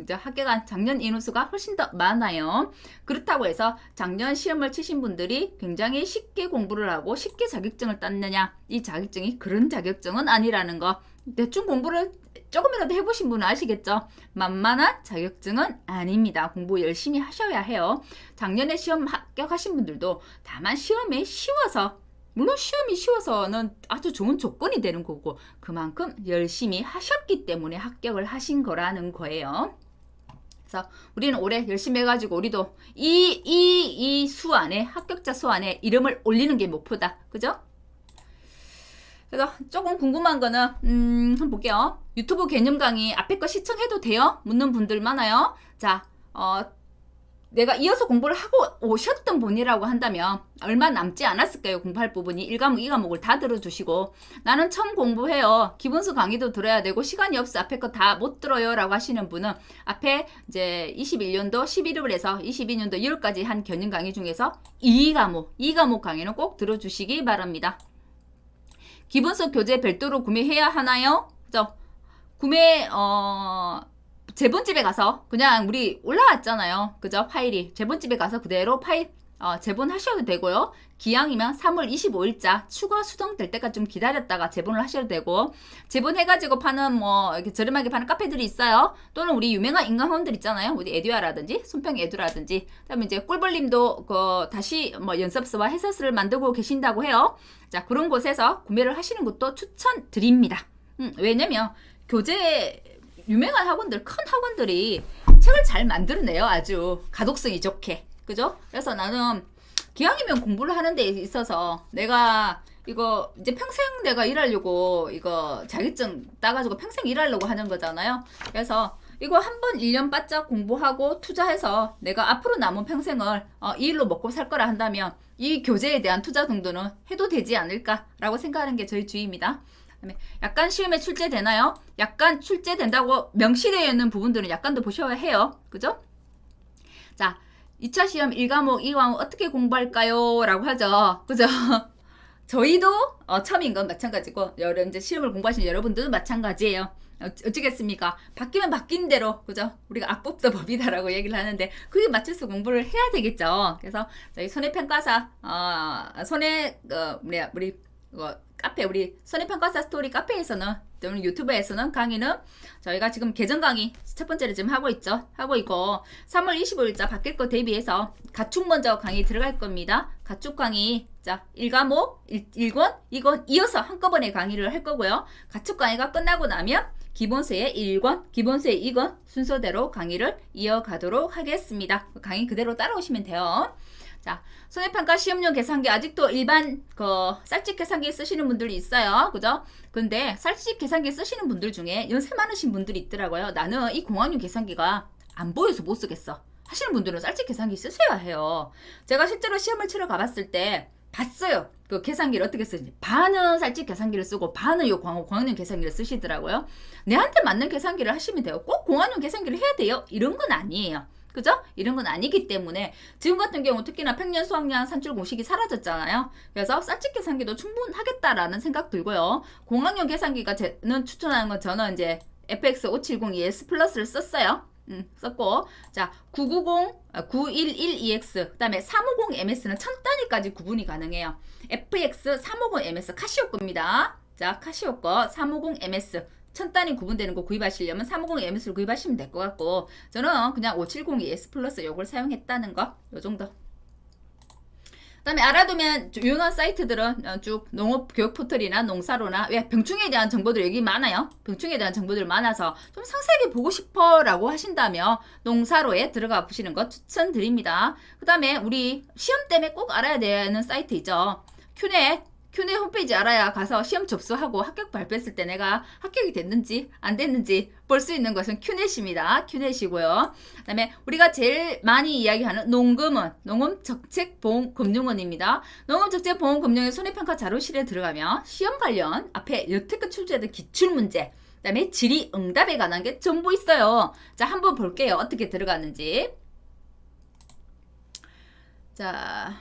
합격한 작년 인원수가 훨씬 더 많아요. 그렇다고 해서 작년 시험을 치신 분들이 굉장히 쉽게 공부를 하고 쉽게 자격증을 땄느냐, 이 자격증이 그런 자격증은 아니라는 거. 대충 공부를 조금이라도 해보신 분은 아시겠죠? 만만한 자격증은 아닙니다. 공부 열심히 하셔야 해요. 작년에 시험 합격하신 분들도 다만 시험이 쉬워서, 물론 시험이 쉬워서는 아주 좋은 조건이 되는 거고 그만큼 열심히 하셨기 때문에 합격을 하신 거라는 거예요. 그래서 우리는 올해 열심히 해가지고 우리도 이 수 안에 합격자 수 안에 이름을 올리는 게 목표다. 그죠? 그래서 조금 궁금한 거는 한번 볼게요. 유튜브 개념 강의 앞에 거 시청해도 돼요? 묻는 분들 많아요. 자, 내가 이어서 공부를 하고 오셨던 분이라고 한다면 얼마 남지 않았을까요? 공부할 부분이 1과목, 2과목을 다 들어주시고 나는 처음 공부해요. 기본서 강의도 들어야 되고 시간이 없어 앞에 거 다 못 들어요 라고 하시는 분은 앞에 이제 21년도 11월에서 22년도 1월까지 한 개념 강의 중에서 2과목 강의는 꼭 들어주시기 바랍니다. 기본서 교재 별도로 구매해야 하나요? 그죠? 구매 제본집에 가서 그냥 우리 올라왔잖아요. 그죠? 파일이 제본집에 가서 그대로 파일 재본하셔도 되고요. 기왕이면 3월 25일자 추가 수정될 때까지 좀 기다렸다가 재본을 하셔도 되고, 재본해가지고 파는 뭐 이렇게 저렴하게 파는 카페들이 있어요. 또는 우리 유명한 인강원들 있잖아요. 우리 에듀아라든지 손평 에듀라든지, 그다음에 이제 꿀벌님도 다시 뭐 연습서와 해설서를 만들고 계신다고 해요. 자, 그런 곳에서 구매를 하시는 것도 추천드립니다. 왜냐면 교재 유명한 학원들, 큰 학원들이 책을 잘 만들어내요. 아주 가독성이 좋게. 그죠? 그래서 나는 기왕이면 공부를 하는 데 있어서 내가 이거 이제 평생 내가 일하려고 이거 자격증 따가지고 평생 일하려고 하는 거잖아요. 그래서 이거 한번 1년 바짝 공부하고 투자해서 내가 앞으로 남은 평생을 이 일로 먹고 살 거라 한다면 이 교재에 대한 투자 정도는 해도 되지 않을까라고 생각하는 게 저희 주의입니다. 약간 시험에 출제되나요? 약간 출제된다고 명시되어 있는 부분들은 약간 더 보셔야 해요. 그죠? 자, 2차 시험 1과목, 2과목 어떻게 공부할까요? 라고 하죠. 그죠? 저희도 처음인 건 마찬가지고 이제 시험을 공부하신 여러분들도 마찬가지예요. 어쩌겠습니까? 바뀌면 바뀐 대로, 그죠? 우리가 악법도 법이다라고 얘기를 하는데 그게 맞춰서 공부를 해야 되겠죠. 그래서 저희 손해평가사 우리 카페, 우리 손해평가사 스토리 카페에서는, 또는 유튜브에서는 강의는 저희가 지금 개정 강의 첫 번째를 지금 하고 있고 3월 25일자 바뀔 거 대비해서 가축 먼저 강의 들어갈 겁니다. 가축 강의, 자, 1과목 1권 2권 이어서 한꺼번에 강의를 할 거고요. 가축 강의가 끝나고 나면 기본서의 1권, 기본서의 2권 순서대로 강의를 이어가도록 하겠습니다. 강의 그대로 따라오시면 돼요. 자, 손해평가 시험용 계산기 아직도 일반 쌀집 계산기 쓰시는 분들이 있어요. 그죠? 근데 쌀집 계산기 쓰시는 분들 중에 연세 많으신 분들이 있더라고요. 나는 이 공학용 계산기가 안 보여서 못 쓰겠어 하시는 분들은 쌀집 계산기 쓰셔야 해요. 제가 실제로 시험을 치러 가봤을 때 봤어요. 그 계산기를 어떻게 쓰는지. 반은 쌀집 계산기를 쓰고 반은 요 공학용 계산기를 쓰시더라고요. 내한테 맞는 계산기를 하시면 돼요. 꼭 공학용 계산기를 해야 돼요. 이런 건 아니에요. 그죠? 이런 건 아니기 때문에 지금 같은 경우 특히나 평년 수학량 산출 공식이 사라졌잖아요. 그래서 쌀집 계산기도 충분하겠다라는 생각 들고요. 공학용 계산기가 저는 추천하는 건 저는 이제 FX 570ES 플러스를 썼어요. 썼고, 자, 911EX, 그 다음에 350MS는 1000단위까지 구분이 가능해요. FX 350MS 카시오 겁니다. 자, 카시오 거 350MS 1000단위 구분되는 거 구입하시려면 350MS를 구입하시면 될 것 같고, 저는 그냥 570ES 플러스 요걸 사용했다는 거, 요 정도. 그 다음에 알아두면 유용한 사이트들은 쭉 농업교육포털이나 농사로나, 왜 병충해에 대한 정보들 여기 많아요. 병충해에 대한 정보들 많아서 좀 상세하게 보고 싶어 라고 하신다면 농사로에 들어가 보시는 거 추천드립니다. 그 다음에 우리 시험 때문에 꼭 알아야 되는 사이트 있죠. 큐네 홈페이지 알아야 가서 시험 접수하고 합격 발표했을 때 내가 합격이 됐는지 안 됐는지 볼 수 있는 것은 큐넷입니다. 큐넷이고요. 그 다음에 우리가 제일 많이 이야기하는 농금원, 농업정책보험금융원입니다. 농업정책보험금융의 손해평가 자료실에 들어가면 시험 관련 앞에 여태껏 출제된 기출문제, 그 다음에 질의응답에 관한 게 전부 있어요. 자, 한번 볼게요. 어떻게 들어가는지. 자,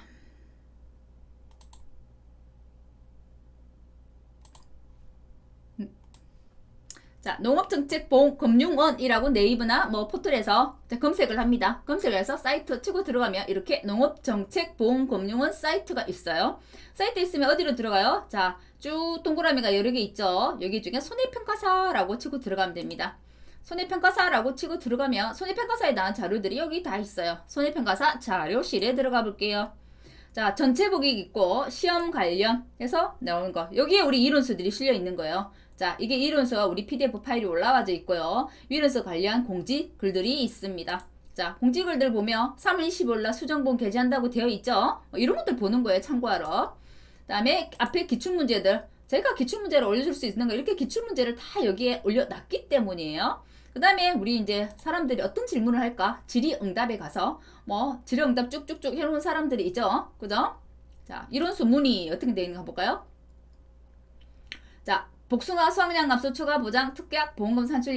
농업정책보험금융원이라고 네이버나 뭐 포털에서 검색을 합니다. 검색을 해서 사이트 치고 들어가면 이렇게 농업정책보험금융원 사이트가 있어요. 사이트 있으면 어디로 들어가요? 자, 쭉 동그라미가 여러 개 있죠. 여기 중에 손해평가사라고 치고 들어가면 됩니다. 손해평가사라고 치고 들어가면 손해평가사에 나온 자료들이 여기 다 있어요. 손해평가사 자료실에 들어가 볼게요. 자, 전체 보기 있고 시험 관련해서 나오는 거. 여기에 우리 이론수들이 실려 있는 거예요. 자, 이게 이론서가 우리 PDF 파일이 올라와져 있고요. 이론서 관련 공지 글들이 있습니다. 자, 공지 글들 보면 3월 25일날 수정본 게재한다고 되어 있죠. 이런 것들 보는 거예요. 참고하러. 그 다음에 앞에 기출문제들. 제가 기출문제를 올려줄 수 있는 거, 이렇게 기출문제를 다 여기에 올려놨기 때문이에요. 그 다음에 우리 이제 사람들이 어떤 질문을 할까? 질의응답에 가서 뭐 질의응답 쭉쭉쭉 해놓은 사람들이 있죠. 그죠? 자, 이론수 문의 어떻게 되어 있는가 볼까요? 자, 복숭아 수확량 감소 추가 보장 특약 보험금 산출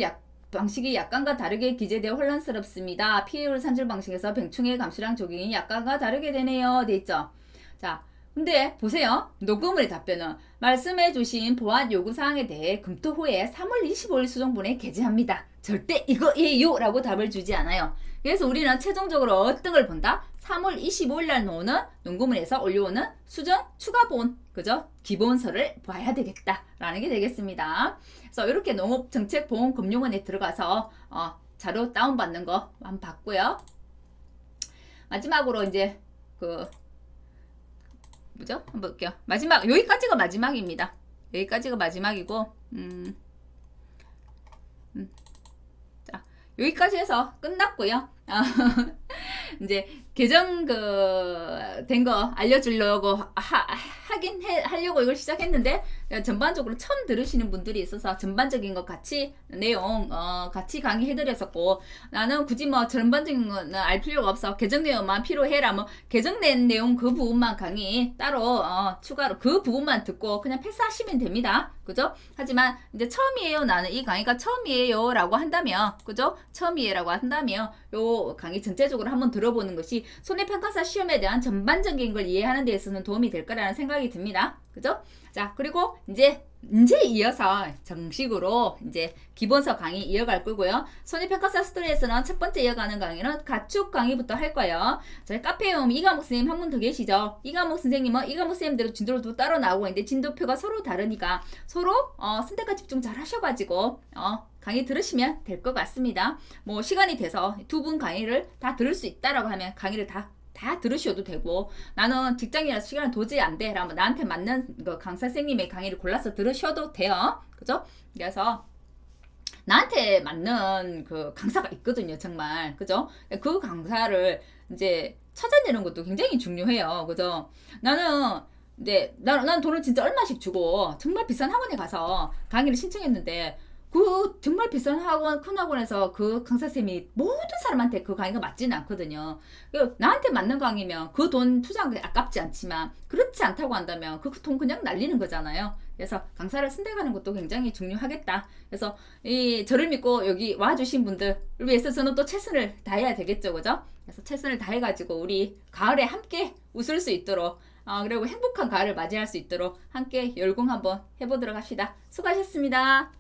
방식이 약관과 다르게 기재되어 혼란스럽습니다. 피해율 산출 방식에서 병충해 감수량 적용이 약관과 다르게 되네요. 돼 있죠. 자, 근데 보세요. 녹음의 답변은 말씀해주신 보안 요구사항에 대해 검토 후에 3월 25일 수정본에 게재합니다. 절대 이거예요 라고 답을 주지 않아요. 그래서 우리는 최종적으로 어떤 걸 본다? 3월 25일 날 나오는 농구문에서 올려오는 수정 추가본, 그죠? 기본서를 봐야 되겠다라는 게 되겠습니다. 그래서 이렇게 농업정책보험금융원에 들어가서 자료 다운받는 거 한번 봤고요. 마지막으로 이제 뭐죠? 한번 볼게요. 마지막, 여기까지가 마지막입니다. 여기까지가 마지막이고, 자, 여기까지 해서 끝났고요. 이제 계정 된 거 알려주려고 하려고 이걸 시작했는데 전반적으로 처음 들으시는 분들이 있어서 전반적인 거 같이 내용 같이 강의해드렸었고, 나는 굳이 뭐 전반적인 거는 알 필요가 없어. 계정 내용만 필요해라. 뭐 계정된 내용 그 부분만 강의 따로 추가로 그 부분만 듣고 그냥 패스하시면 됩니다. 그죠? 하지만 이제 처음이에요. 나는 이 강의가 처음이에요 라고 한다면, 그죠? 처음이에요 라고 한다면 요 강의 전체적으로 한번 들어보는 것이 손해평가사 시험에 대한 전반적인 걸 이해하는 데 있어서는 도움이 될 거라는 생각이 듭니다. 그죠? 자, 그리고 이제 이어서 정식으로 이제 기본서 강의 이어갈 거고요. 손해평가사 스토리에서는 첫 번째 이어가는 강의는 가축 강의부터 할 거예요. 저희 카페에 오면 이과목 선생님 한 분 더 계시죠? 이과목 선생님은 이과목 선생님대로 진도를 또 따로 나오고 있는데 진도표가 서로 다르니까 서로 선택과 집중 잘 하셔가지고 강의 들으시면 될 것 같습니다. 뭐 시간이 돼서 두 분 강의를 다 들을 수 있다라고 하면 강의를 다 들으셔도 되고, 나는 직장이라서 시간이 도저히 안 돼 라면 나한테 맞는 강사 선생님의 강의를 골라서 들으셔도 돼요. 그죠? 그래서 나한테 맞는 그 강사가 있거든요, 정말. 그죠? 그 강사를 이제 찾아내는 것도 굉장히 중요해요. 그죠? 나는 난 돈을 진짜 얼마씩 주고 정말 비싼 학원에 가서 강의를 신청했는데, 그 정말 비싼 학원, 큰 학원에서 그 강사쌤이 모든 사람한테 그 강의가 맞지는 않거든요. 나한테 맞는 강의면 그 돈 투자한 게 아깝지 않지만, 그렇지 않다고 한다면 그 돈 그냥 날리는 거잖아요. 그래서 강사를 선택하는 것도 굉장히 중요하겠다. 그래서 저를 믿고 여기 와주신 분들을 위해서 저는 또 최선을 다해야 되겠죠, 그죠? 그래서 최선을 다해가지고 우리 가을에 함께 웃을 수 있도록, 그리고 행복한 가을을 맞이할 수 있도록 함께 열공 한번 해보도록 합시다. 수고하셨습니다.